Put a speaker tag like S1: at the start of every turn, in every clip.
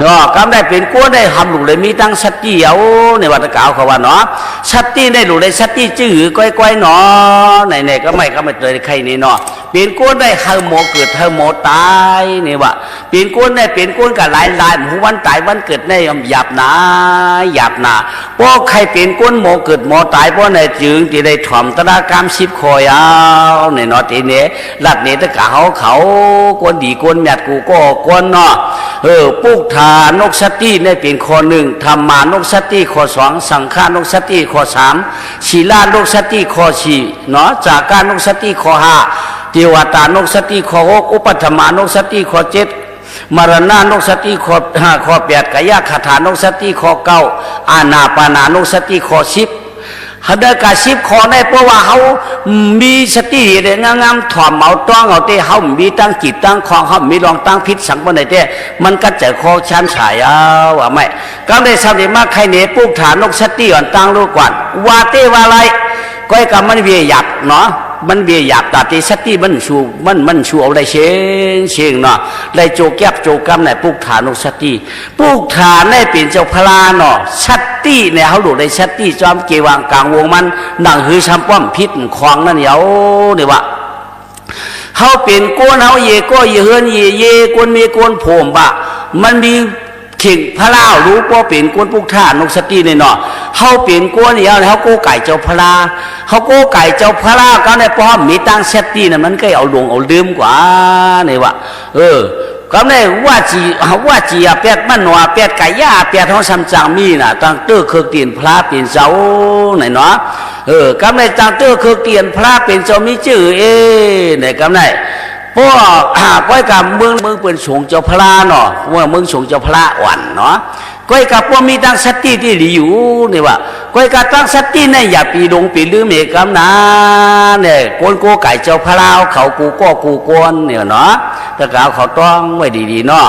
S1: เนาะกำได้เป็นก้นได้ทำหลุดเลยมีตั้งสติเอาในวัดกล่าวเขาว่าเนาะสติได้หลุดเลยสติจื้อก้อยๆเนาะไหนๆก็ไม่เลยใครนี่เนาะเป็นก้นได้เฮาโมเกิดเฮาโมตายนี่ว่าเป็นก้นได้เป็นก้นกับหลายหมู่วันตายวันเกิดได้หยาบหนาเพราะใครเป็นก้นโมเกิดโมตายเพราะในจึงที่ได้ถ่อมตระกรรม10 คอยเอาในเนาะทีนี้ลัดนี้ตะกะเขาก้นดีก้นแมดกูก็ก้นเนาะปุกทานกสติได้เป็นข้อหนึ่งธรรมานกสติข้อ2สังขารกสติข้อ3ศีลานกสติข้อ4เนาะจากการนกสติข้อ5เทวตานกสติข้อ6อุปัฏฐมานกสติข้อ7มรณานกสติข้อ5ข้อ8กายคถานกสติข้อ9อานาปานานกสติข้อ10ฮัดกา10ข้อได้เพราะว่าเขามีสติเด้งามๆถ่อมเอาต้องเอาเต้เขามีตั้งจิตตั้งของเขามีลองตั้งพิษสังบ่ได้เต้มันก็จะข้อชั้นฉายเอาว่าไม่ก็ได้สำเร็จมาใครเนี่ยปุกฐานนกสติอ่อนตั้งรู้ก่อนว่าเต้ว่าอะไรก็ให้กับมันเวียหยักเนาะมันเบียหยาบตาตีสติมันชูเอาได้เชิงเนาะได้โจกแก็บโจกรรมในปุกฐานุสติปุกฐานได้เป็นเจ้าพลาเนาะสติเนี่ยเขาหลุดได้สติจอมเกวังกลางวงมันดังหือช้ำป้อมพิษคลองนั่นเหรอเนี่ยว่าเขาเป็นโกนเขาเยก็เยเฮินเยกวนมีโกนผมบะมันมีเข่งพระเล่ารู้ว่าเป็นก้นปุกท่านกสติเนี่ยเนาะเขาเป็นก้นเนี่ยเขาโก้ไก่เจ้าพระเขาโก้ไก่เจ้าพระก็ในป้อมมีตั้งสติเนี่ยมันก็เอาลงเอาลืมกว่าเนี่ยวะก็ในว่าจีเปียดมันหนัวเปียดไก่ย่าเปียดท้องซ้ำจางมีน่ะตั้งเตื้อเครือเตียนพระเป็นเจ้าไหนเนาะก็ในตั้งเตื้อเครือเตียนพระเป็นเจ้ามีชื่อเนี่ยก็ในพวกก้อยกับเมืองเป็นสงเจ้าพระเนาะว่าเมืองสงเจ้าพระอ่อนเนาะก้อยกับพวกมีตั้งสติที่ดีอยู่นี่ว่าก้อยกับตั้งสติเนี่ยอย่าปีดงปีลืมเมกำนาเนี่ยโกนโกไก่เจ้าพระเขากูก็กูโกนเนี่ยเนาะแต่เขาต้องไว้ดีๆเนาะ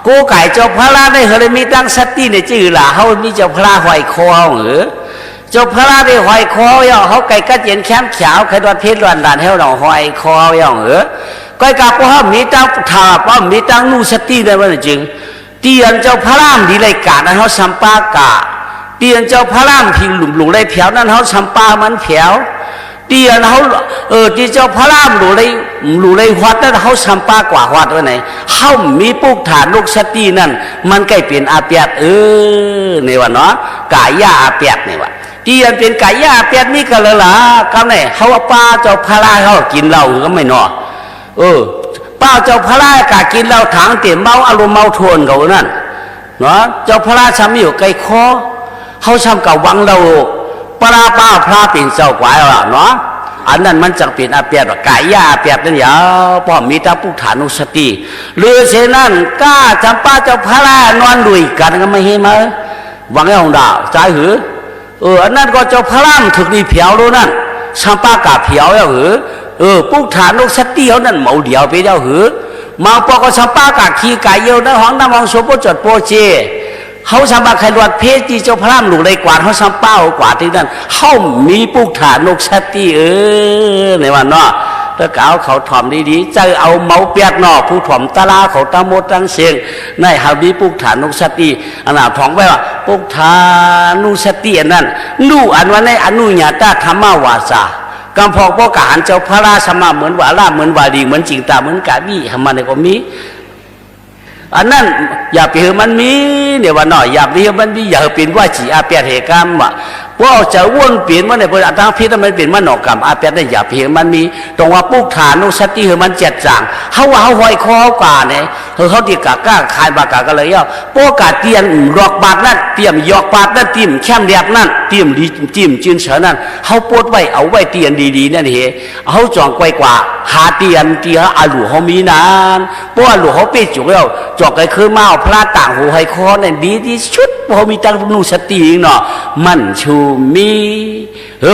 S1: โกไก่เจ้าพระได้เขาเลยมีตั้งสติในจื่อล่ะเขามีเจ้าพระหอยคอหรือเจ้าพระได้หอยคอย่อเขาไก่กระเจียนแคมขาวใครดอนเพชรดอนด่านให้เราหอยคอย่อหรือก้อยกับพวกมีตั้งถาป้อมมีตั้งนูสติได้ว่าจริงเตียนเจ้าพระรามดีไรกานั้นเขาสัมปากาเตียนเจ้าพระรามพิงหลุมไรแผวนั้นเขาสัมปามันแผวเตียนเขาที่เจ้าพระรามหลุไรวัดนั้นเขาสัมปากว่าวัดว่าไหนเขามีปุกฐานลูกสตินั่นมันใกล้เป็นอาเปียดเนี่ยว่าเนาะกายาอาเปียดเนี่ยว่าเตียนเป็นกายาอาเปียดนี่ก็เลยล่ะก็ไหนเขาว่าป้าเจ้าพระราเขากินเหล้าก็ไม่เนาะป้าเจ้าพระรากากินเหล้าถังเต็มเมาอารมณ์เมาทวนเขานั่นเนาะเจ้าพระราช้ำอยู่ไกลคอเขาช้ำกับวังเราปลาป้าพระเป็นเจ้ากวายเนาะอันนั้นมันจังเป็นอาเปียดกายาอาเปียดนั่นอย่าป้อมมีตาปุถานุสติเรือเช่นนั้นก้าจำป้าเจ้าพระรานอนดุยกันก็ไม่เห็นมั้ยวังไอ้ของดาวใจหืออันนั้นก็เจ้าพระรามถึกดีเผียวรู้นั่นช้ำป้ากาเผียวแล้วหือปุกฐานนกสติเขานั่นเหมาเดียวไปเดียวหือมาปอกสัมปากาขี้ไก่เยี่ยวนั่นห้องน้ำห้องโซโปจดโปเจเขาสัมปาใครรวดเพชรที่เจ้าพระรามหลุดเลยกวาดเขาสัมป้ากวาดที่นั่นเขามีปุกฐานนกสติในวันเนาะถ้าเขาถ่อมดีๆจะเอาเมาเปียกเนาะผู้ถ่อมตาลาเขาตาโมตั้งเสียงในฮาบีปุกฐานนกสติอันนั้นท้องไว้ว่าปุกฐานุสติอันนั้นนู่อันวันในอนุญาตธรรมวาสากำพองพวกกาหันเจ้าพระราชมาเหมือนว่าล่าเหมือนว่าดีเหมือนจริงตาเหมือนกาบี้ทำมันก็มีอันนั้นอย่าไปเห็นมันมีเนี่ยว่าหน่อยอย่าไปเห็นมันมีอย่าเป็นว่าจีอาเปียเหตุกรรมว่ะว่าจะวนเปลี่ยนว่าในบริษัททางพิษมันเป็นมันหนอกกรรมอาเปียได้อย่าไปเห็นมันมีตรงว่าปุกฐานุสติเห็นมันเจ็ดจางเขาว่าเขาหอยคอกาเนี่ยเขาตีกากล้าขายบากาก็เลยย่อพวกกาเตียนหลอกบาดนั่นเตรียมหยอกบาดนั่นเตรียมแคมเรียบนั่นเตรียมจิ้มจืนเฉยนั่นเขาปวดไว้เอาไว้เตียนดีๆนั่นเหรอเขาจองไว้กว่าหาเตียนอาหลูเขามีนานเพราะว่าหลูเขาเปิดจุกแล้วจอกไอ้คือมาเอาพระต่างหูหอยคอเนี่ยดีที่สุดพอมีตั้งนูสติเนาะมันชูมี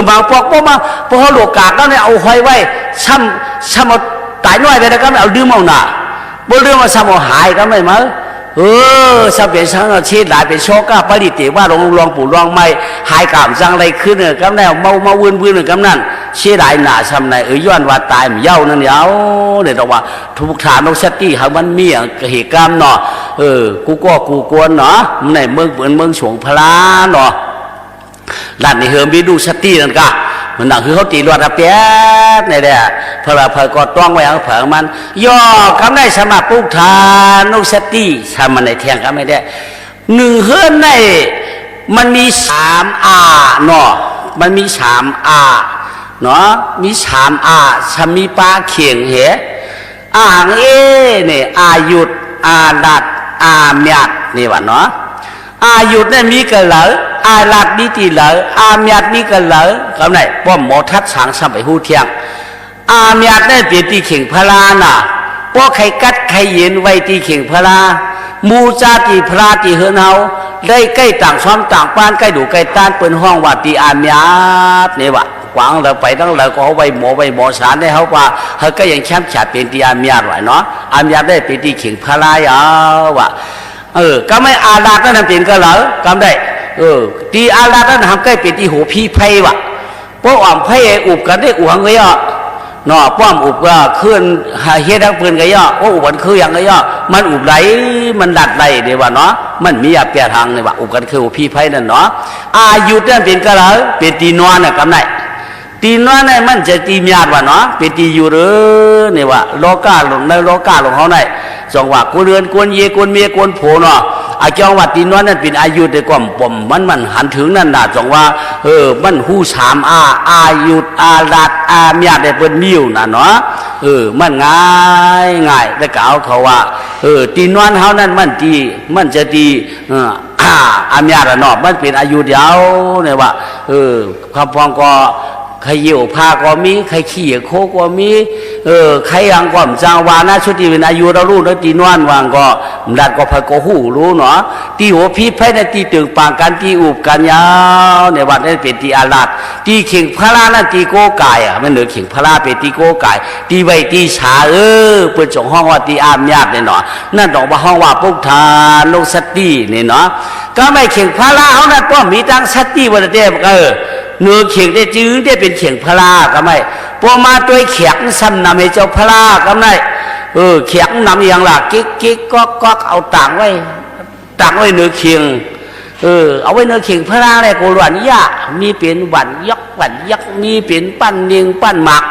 S1: มาพอกมาพอหลวงกาก็เนี่ยเอาหอยไว้ซ้ำตายน้อยไปแล้วก็ไม่เอาดื้อเอาหน่าบ่เรื่องว่าซ้ำเอาหายก็ไม่มาสับเป็นสังอาชีพหลายเป็นโชก้าผลิตว่าลองปู่ลองไม่หายกามจังไรขึ้นเนี่ยก็แน่มาวุ่นเนี่ยก็นั่นเชี่ยหลายหนาซ้ำในย้อนว่าตายมันเย้านั่นเย้าเนี่ยแต่ว่าทุกฐานนกสติเขามันมีเหตุกรรมเนาะ กูก็กูกวนเนาะในเมืองเปินเมืองสวงพลาเนาะด้านนี้เฮิมไปดูสตินั่นก็มันนั่นคือเขาตีรวดระเปียบในเด้อเพราะว่าเพอก็ต้องไว้เอาเผิงมันย่อคำได้สมาปุกทานนุสติทำมันในเทียงก็ไม่ได้หนึ่งเฮือนในมันมี3 อาเนาะมันมี3 อาเนาะมี3 อาชมีปาเขียงเหอ่างเนี่ยอายุดอาดัดอาเมียดนี่วะเนาะอายุดเนี่ยมีกระเหลออาลัดมีตีเหลออาเมียดมีกระเหลอก็ไหนป้อมหมอทัดสางสมัยหูเทียงอาเมียดเนี่ยเป็นตีเข่งพลาน่ะป้อใครกัดใครเย็นไว้ตีเข่งพลามูจาตีพลาตีเฮือนเฮาได้ใกล้ต่างซ้อมต่างป้านใกล้ดูใกล้ต้านเปิ้นห้องว่าตีอาเมียดนี่วะกวางเราไปตั้งเราก็เอาไว้หมอสารได้เขาว่าเขาก็ยังแชมป์ฉาเป็นตีอาเมียดไว้เนาะอาเมียดได้เป็นตีเข่งพลายาววะก็ไม่อาลาดนั่นเป็นก็เหรอกำได้ตีอาลาดนั่นทำใกล้เป็นตีหัวพี่ไพ่วะพวกอ่อมไพ่อุบกันได้อุหังก็ย่อเนาะป้อมอุบก็ขึ้นเฮ็ดทั้งปืนก็ย่อว่าอุบกันคืออย่างก็ย่อมันอุบไหลมันดัดไหลเดี๋ยวว่าเนาะมันมีอาเปียทางเลยว่าอุบกันคือหัวพี่ไพ่นั่นเนาะอายุนั่นเป็นก็เหรอเป็นตีนอนน่ะกำได้ตีนอนเนี่ยมันจะตีมียาดวะเนาะเป็นตีอยู่หรือเนี่ยว่าโลกาลงในโลกาลงเขาไหนจังหวะกูเรือนกวนเยกวนเมียกวนโผเนาะอาจังหวะตีนอนนั่นเป็นอายุในกล่อมปมมันหันถึงนั่นน่ะจังว่ามันหู3 อายุอาลัดอามียาดได้เปิ้นมิวน่ะเนาะมันง่ายแต่กล่าวเขาว่าตีนอนเฮานั่นมันจะตีอามียาดเนาะมันเป็นอายุเดียวเนี่ยว่าคำพองก็ใครเยี่ยวพาก็มีใครขี้โคก็มีใครยังก็จางวานะชุดที่เป็นอายุเรารู้แล้วตีนวนวางก็ดัดก็พก็หูรู้เนาะตีหัวพีไพ่ในตีตึงปางกันตีอุบกันยาวในวัดนั้นเป็นตีอาลัดตีเข่งพระรานั่นตีโกกายมันเหนือเข่งพระราเป็นตีโกกายตีใบตีฉาเปิดจงห้องว่าตีอามญาติเนี่ยเนาะนั่นดอกว่าห้องว่าปุกทานโลสติเนี่ยเนาะก็ไม่เข่งพระราเขานั่นก็มีตั้งสติวันเดียวเนื้อเขียงได้จื้อได้เป็นเขียงพลาก็ไม่พอมาตัวเขียงซ้ำนำให้เจ้าพลาก็ไม่เขียงนำอย่างหลักกิ๊กก็เอาต่างไว้เนื้อเขียงเอาไว้เนื้อเขียงพลาเลยกูหวานยากมีเป็นหวานยักมีเป็นปั้นเนียงปั้นหมัก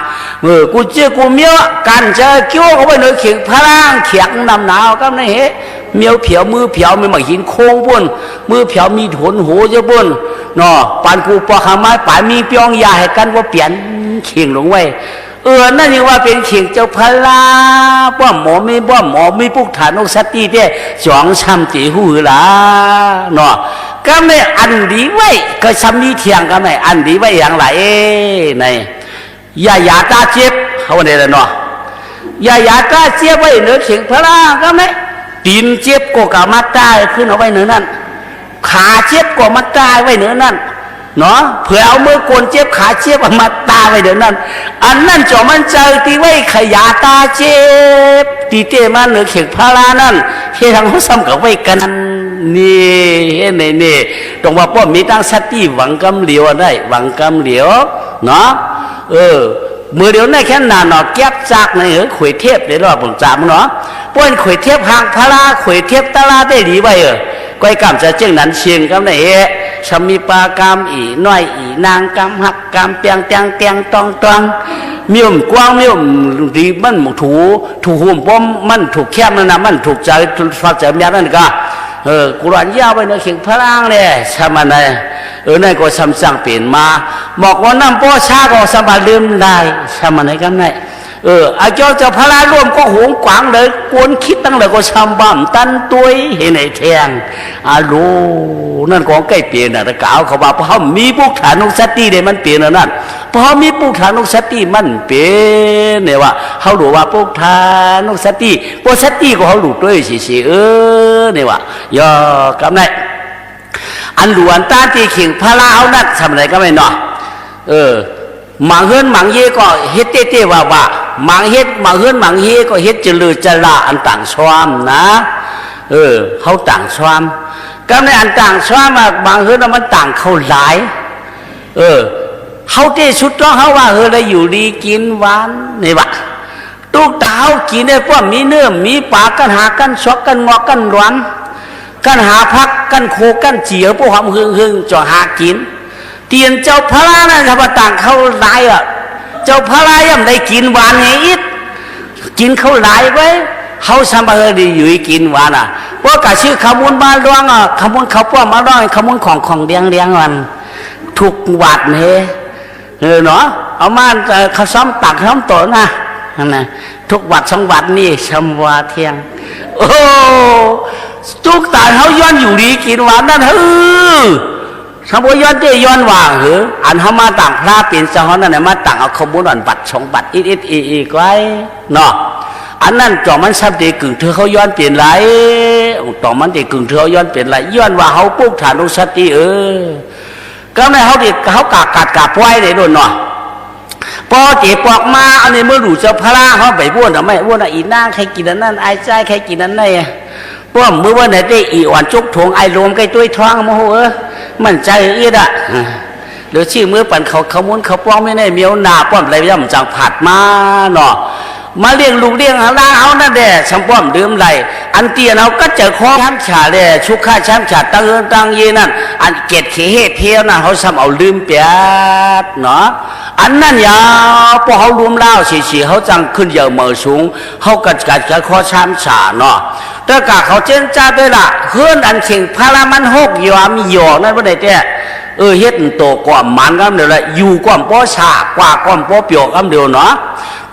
S1: กูเจ้ากูเมี้ยกันเจอกิ้วเอาไว้เนื้อเขียงพลาเขียงนำหนาวก็ไม่เห็นเมียวเผียวมือเผียวไม่มาหินโค้งปุ่นมือเผียวมีถนหัวเจ้าปุ่นเนาะปานกูปอขาไม้ป่ามีเปียงยาให้กันว่าเปลี่ยนเข่งลงไว้นั่นยังว่าเป็นเข่งเจ้าพลาป้อมหมอมีปุกฐานอกสติเด้จองช้ำตีหูหล่ะเนาะก็ไม่อันดีไว้ก็ช้ำนี้เทียงก็ไม่อันดีไว้อย่างไรในยาตาเจ็บเขาเนี่ยเนาะยาตาเจ็บไว้เนื้อเข่งพลาก็ไม่ตีนเจ็บก็กะมาตายขึ้นเอาไว้เนื้อนั่นขาเจ็บก็มาตายไว้เนื้อนั่นเนาะเผื่อเอามือโกนเจ็บขาเจ็บมาตายไว้เดี๋ยวนั้นอันนั่นจ่อมันเจอตีไว้ขยาตาเจ็บตีเตมาเนื้อเข่งพารานั่นเฮ็ดทางเขาซ้ำกับไว้กันนี่เฮ็ดนี่ตรงว่าป้อมมีตั้งสติหวังกำเหลียวได้หวังกำเหลียวเนาะมือเดียวในแค่นานเนาะแก็บจากในข่อยเทพได้รอบผมจามเนาะป้อนข่อยเทพหางพลาข่อยเทพตาลาได้ดีไว้ก้อยกำจะเจ้งนั้นเชียงกำไหนชมีปากามอีน้อยอีนางกำหักกำเปียงเตียงตองมีมกว้างมีมดีมันถูหุ่มป้อมมันถูกแคบนั่นนะมันถูกใจฟักใจเมียนั่นก็กุหลาบยาวไปในเข่งพลางเลยใช่ไหมนั่นก็ซ้ำสั่งเปลี่ยนมาบอกว่าน้ำป้อชาก็สบายลืมได้ใช่ไหมกันไหนอาเจ้าพระร่วมก็หวงกวางเลยกวนคิดตั้งเลยก็ชำบ่ำตันตัวเห็นไหนแทงลูนั่นของใกล้เปลี่ยนนะกล่าวเขาว่าเพราะมีปุกฐานุสติเดี๋ยมันเปลี่ยนนั่นเพราะมีปุกฐานุสติมันเปลี่ยนเนี่ยว่าเขาดูว่าปุกฐานุสติปุสติก็เขาดูด้วยสิเนี่ยว่าย่อกำไรอันหลวนตาตีเข่งพระเอานั่นทำอะไรก็ไม่เนาะหมังเฮือนหมังเย่ก็เฮ็ดเต้ว่าหมังเฮ็ดหมังเฮือนหมังเย่ก็เฮ็ดจะลือจะละอันต่างชวมนะเขาต่างชวมก็ในอันต่างชวมบางเฮือนมันต่างเขาหลายเขาเต้ชุดต้องเขาว่าได้อยู่ดีกินหวานนี่วะ ตุกตาเขากินได้พวกมีเนื้อมีปลากันหากันชอกกันงอกกันร้อนกันหาพักกันโคกันเจียวพวกความหึงจ่อหากินเตียนเจ้าพระนั่นถ้าต่างเขาหลายอ่ะเจ้าพระย่ำได้กินหวานไงอิดกินเขาหลายไว้เขาสัมภาระดีอยู่กินหวานอ่ะเพราะกะชื่อขมุนมาร้องอ่ะขมุนเขาป้อมมาร้องขมุนของเลี้ยงวันถูกวัดเนี่ยเนาะเอามาเขาซ้อมตักซ้อมโตนะนะทุกวัด2 วัดนี่ชมวาเทียงโอ้ทุกตาเขาย้อนอยู่ดีกินหวานนั่นสมบูรย้อนเจย้อนว่างหรืออันเขามาต่างพระเปลี่ยนเจ้านั่นมาต่างเอาขมุนบัตร2 บัตรอีกไว้เนาะอันนั้นจ่อมันซับเด็กกึ่งเธอเขาย้อนเปลี่ยนไรต่อมันเด็กกึ่งเธอย้อนเปลี่ยนไรย้อนว่าเขาปุ๊บฐานุสติก็ไม่เขาเด็กเขากาไว้เลยโดนเนาะพอเจ็บปอกมาอันนี้เมื่อดูเจ้าพระเขาไปบ้วนแต่ไม่บ้วนอีน่าใครกินนั่นไอ้ใจใครกินนั่นไงป้อมเมื่อวันไหนได้อีอ่อนจุกถงไอ้รวมใกล้ตัวท้องโมโหมันใจอีดอ่ะหรือชื่อเมื่อปั่นเขามุนเขาป้องไม่ได้เมียวหนาป้อมอะไรย่ำจังผัดมาเนาะมาเลี้ยงลูกเลี้ยงหลานเอานั่นแหละสัมป้อมดื่มไหลอันเตียนเอาก็เจอข้อช้ำฉาเลยชุกข้าช้ำฉาตั้งเย็นนั่นอันเกตเขเหเพียวนั่นเขาซ้ำเอาลืมเปียดเนาะอันนั้นยาวพอเขารวมเล่าฉีเขาจังขึ้นเยอะเมื่อสูงเขากัดข้อช้ำฉาเนาะแต่กะเขาเจนจ้าด้วยล่ะเฮือนอันเชิงพารามัน6 ยอมีหยอกนั่นว่าได้แต่เฮ็ดโตกว่ามันก็เดี๋ยวละอยู่กว่าป้อฉากว่าก้อมป้อเปียวก็เดี๋ยวเนาะ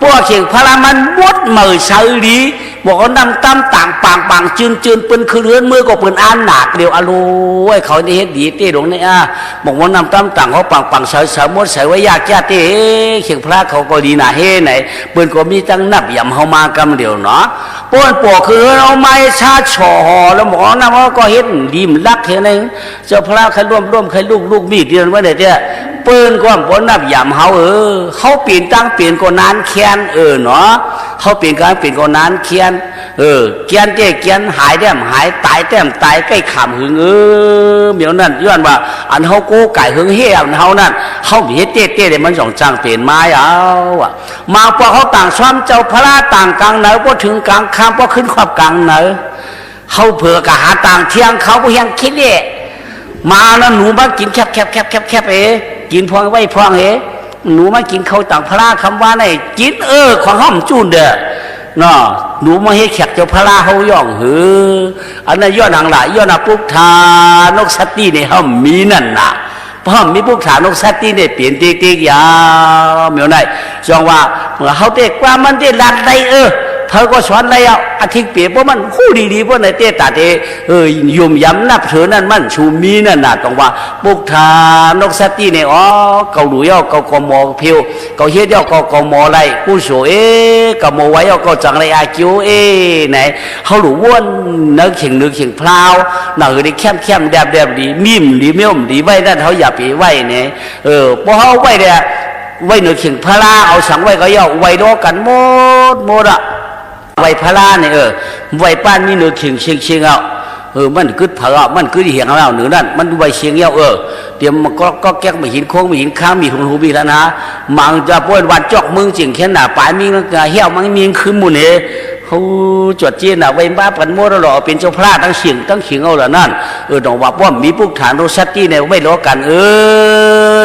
S1: พวกเข่งพลังมันบดมือใช้ดีบอกว่าน้ำตั้มต่างปังจืนเป็นคือเรือนมือก็เป็นอันหนักเดียวอร่อยเขาได้เฮ็ดดีเต้หลงเนี่ยบอกว่าน้ำตั้มต่างเขาปังใส่มดใส่ไว้ยากแก่เต้เข่งพระเขาก็ดีนะเฮ้ไหนเปิ้นก็มีตั้งนับยำเขามากำเดียวเนาะป้วนปวกคือเอาไม้ชาช่อแล้วหมอนะว่าก็เฮ็ดดีมรักเท่านั้นเจ้าพระใครร่วมใครลูกมีดเดียวว่าไหนเต้เปิ้นก็ป้นนับยำเขาเปลี่ยนตั้งเปลี่ยนก็นานแค้นเนาะเขาเปลี่ยนการเปลี่ยนก็นานแค้นเกียนเจ๊เกียนหายแต้มหายตายแต้มตายใกล้ขำหึงเมียวนั่นย้อนว่าอันเขาโก้ไก่หึงเฮี้ยอันเขานั่นเขาเฮ็ดเต้เลยมัน2 จังเปลี่ยนไม้เอามาพอเขาต่างซ้อมเจ้าพระต่างกลางเหนือพอถึงกลางคำพอขึ้นขอบกลางเหนือเขาเผื่อกะหาต่างเที่ยงเขาก็ยังคิดเนี่ยมาแล้วหนูมากินแคบกินพองไว้พองหนูมากินเขาต่างพระคำว่าไหนกินของห้อมจูนเด้อเนาะหนูมาให้แขกเจ้าพระเขาย่องอันนั้นย้อนหางหลายย้อนปุกทานกสติในห้อมมีนั่นน่ะเพราะมีปุกทานกสติเนี่ยเปลี่ยนเต๊กยาวเหมียวไหนจองว่าเมื่อเขาเต๊กว่ามันได้ลัดได้เธอก็สอนอะไรอาทิตย์เปียเพราะมันคู่ดีๆเพราะในเตตาเตยมย้ำนับเธอนั่นมันชูมีนั่นน่ะต้องว่าปุกทานกสติเนี่ยเกาหลุยเกากมอเพียวเกาเฮ็ดเกากมอไรผู้โสกมอไว้เกาจังไรอาคิวไหนเขาหลุว่นนึกเข่งพลาวหนังดีเข้มแดบดีมิ่มดีเมี่ยมดีไว้นั่นเขาอย่าไปไว้เนี่ยพอเขาไว้เนี่ยไว้หนึ่งเข่งพลาเอาสังไว้ก็ย่อไว้ดอกันหมดอะไว้พระเนี่ยไว้ป้านมีเนื้อเชียงเอามันกึดเผามันกึดเหี่ยงเอาหนึ่งนั่นมันไว้เชียงเยาเตรียมมันก็แก๊กไม่หินโค้งไม่หินข้ามมีหูมีแล้วนะมังจะป้วนวันจอกมึงจริงแค่หนาปลายมีเหี้ยวมันมีขึ้นมูเนี่ยเขาจดเจนไว้บ้าปันโมดหล่อเป็นเจ้าพระตั้งเฉียงเอาละนั่นต้องว่าป้อมมีพวกฐานโรสัตตี้เนี่ยไม่ล้อกัน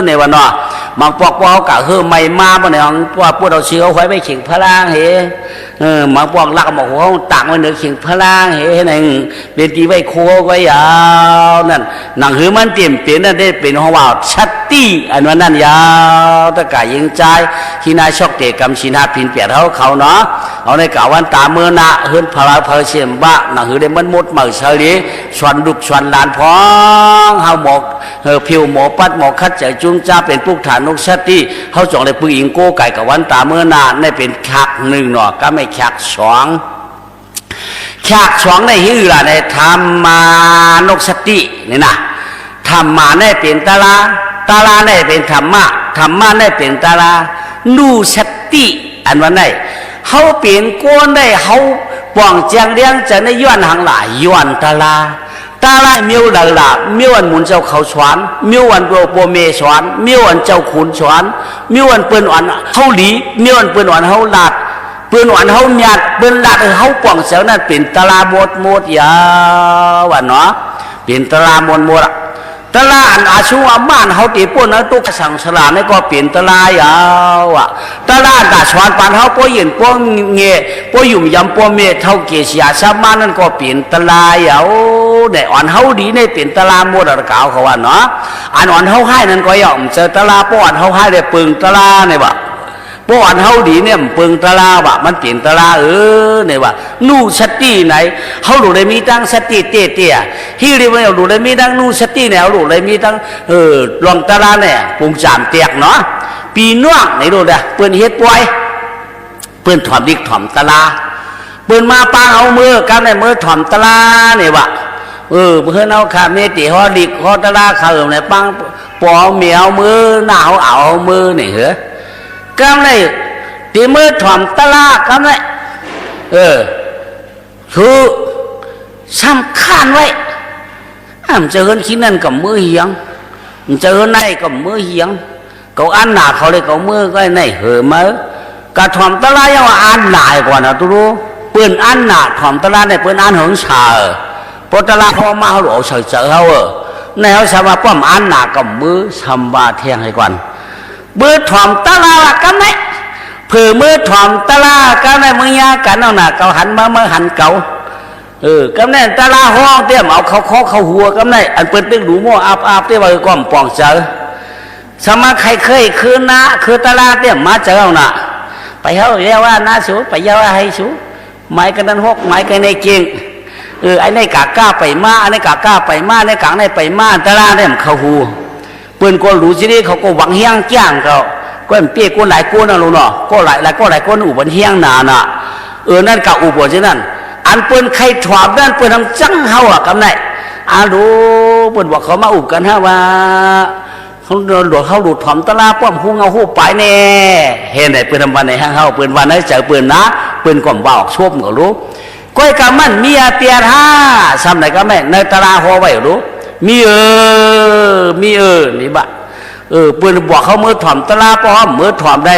S1: ในวันน่ะมังปอกเขากะไม่มาบ่เนี่ยว่าพวกเราเชื่อไว้ไม่เข่งพระล่างมังปอกลักบอกเขาต่างไว้เหนือเข่งพระล่างนั่นเป็นตีไว้โคไว้ยาวนั่นหนังหือมันเปลี่ยนนั่นได้เป็นหัวว่าชัตตี้อันวันนั้นยาวตะกายยิงใจที่นายชอกเตะกำชินาพินเปียดเขาเนาะเอาในกะวันตาเมื่อนาเฮือนพระเพอเชียมบ้าหนังหือได้มันหมดเหมือเฉลีชวนดุกชวนลานพ้องเฮาหมอกผิวหมอปัดหมอคัดใจจุ้งจ้าเป็นปุกฐานนกสติเขาจองได้ปืนอิงโก้ไก่กับวันตาเมื่อนาได้เป็นขัก1หน่อก็ไม่ขัก2ในฮือล่ะในธรรมานกสตินี่นะธรรมาได้เป็นตาราได้เป็นธรรมะได้เป็นตารานูสติอันวันไหนเขาเปลี่ยนก้นได้เขาป่องเจียงเลี้ยงจะได้ย้อนหางหลายย้อนตาราเมียวหลักเมียวอันหมุนเจ้าเขาสวนเมียวอันโปรเมสวนเมียวอันเจ้าขุนสวนเมียวอันเปิ้นอันเขาหลีเมียวอันเปิ้นอันเขาหลัด เปื้อนหวานเฮาหยาดเปื้อนหลัดเฮาป่องเสียวนั่นเป็นตลาหมดยาวว่าเนาะเป็นตลาหมดตลาอันอาชูอาม่านเฮาตีป่นนะตุกสังสลานี่ก็เป็นตลายาวอ่ะตลาดาชวนปานเฮาป่ยินป่งเงยป่ยุ่มยำป่เมเท่าเกศยาสามานั่นก็เป็นตลายาวได้อ่อนเฮาดีในเป็นตลาหมดกล่าวเขาว่าเนาะอันอ่อนเฮาให้นั่นก็ย่อมเจอตลาป้อนเฮาให้ได้ปึงตลาเนี่ยบ่ป้อนเฮาดีเนี่ยปึงตลาว่ะมันเป็นตลาเนี่ยว่านู่สติไหนเฮารู้ได้มีตั้งสติเตี้ยฮีเรียกว่ารู้ได้มีตั้งนู่สติเนี่ยรู้ได้มีตั้งลองตลาเนี่ยปุงจามเตียกเนาะปีน้วงไหนรู้ได้เปิ้นเฮ็ดป่วยเปิ้นถ่อมดิกถ่อมตลาเปิ้นมาปางเอามือกันในมือถ่อมตลาเนี่ยว่ะเพื่อนเอาขาเมติฮอดิกฮอตลาเขาในปังปอเหมียวมือหนาวเอามือนี่เหรอกำไรตีมือถ่อมตลากำไรคือสำคัญไว้มันจะเห็นขี้นั่นกับมือเหียงมันจะเห็นในกับมือเหียงเขาอันหนาเขาเลยเขามือก็ในเหอมือกระถ่อมตลายังว่าอันหนากว่านะทุรู้เปื่อนอันหนาถ่อมตลาเนี่ยเปื่อนอันหงชาพอตลาเขามาเขาหลอกเฉยเขาในเขาสามารถป้อมอันหนากับมือสมบาเทียงให้ก่อนมือถ่อมตลากันไหมเผื่อมือถ่อมตลากันไหนมือยากันเอาหนาเขาหันมาเมื่อหันเก่ากันไหนตลาห้องเตี้ยมเอาเขาหัวกันไหนอันเปิดตึกดูมั่วอาบเตี้ยว่าก้อมปองเจอสมาใครเคยคือนะคือตลาเตี้ยมมาเจอเอาหนาไปเขาเรียกว่านาสูไปเยาว่าให้สูไม้กันนั้นหกไม้กันในเก่งไอ้ในกากล้าไปมาไอ้ในกากล้าไปมาในกางในไปมาตลาเนี่ยมันเขาหูเปิ้นก็รู้สิเขาก็หวังเฮียงจ้างเขาก็เปี้ยคนหลายคนน่ะลูกเนาะก็หลายคนอุบลเฮียงนาน่ะนั่นกับอุบลใช่นั่นอันเปิ้นใครถอดนั่นเปิ้นทำจังเฮาอ่ะกำไหนรู้เปิ้นบอกเขามาอุบกันฮะว่าเขาหลุดถอมตลาป้อมหูเงาหูปลายแน่เห็นไหนเปิ้นทำวันไหนห้างเฮาเปิ้นวันไหนเจอเปิ้นนะเปิ้นก็บอกชมก็รู้ก้อยกำมันมีอาเปียท่าซ้ำไหนก็แม่ในตลาดหัวไว้รู้มีนี่บะเปิ้นบอกเขาเมื่อถ่อมตลาป้อมเมื่อถ่อมได้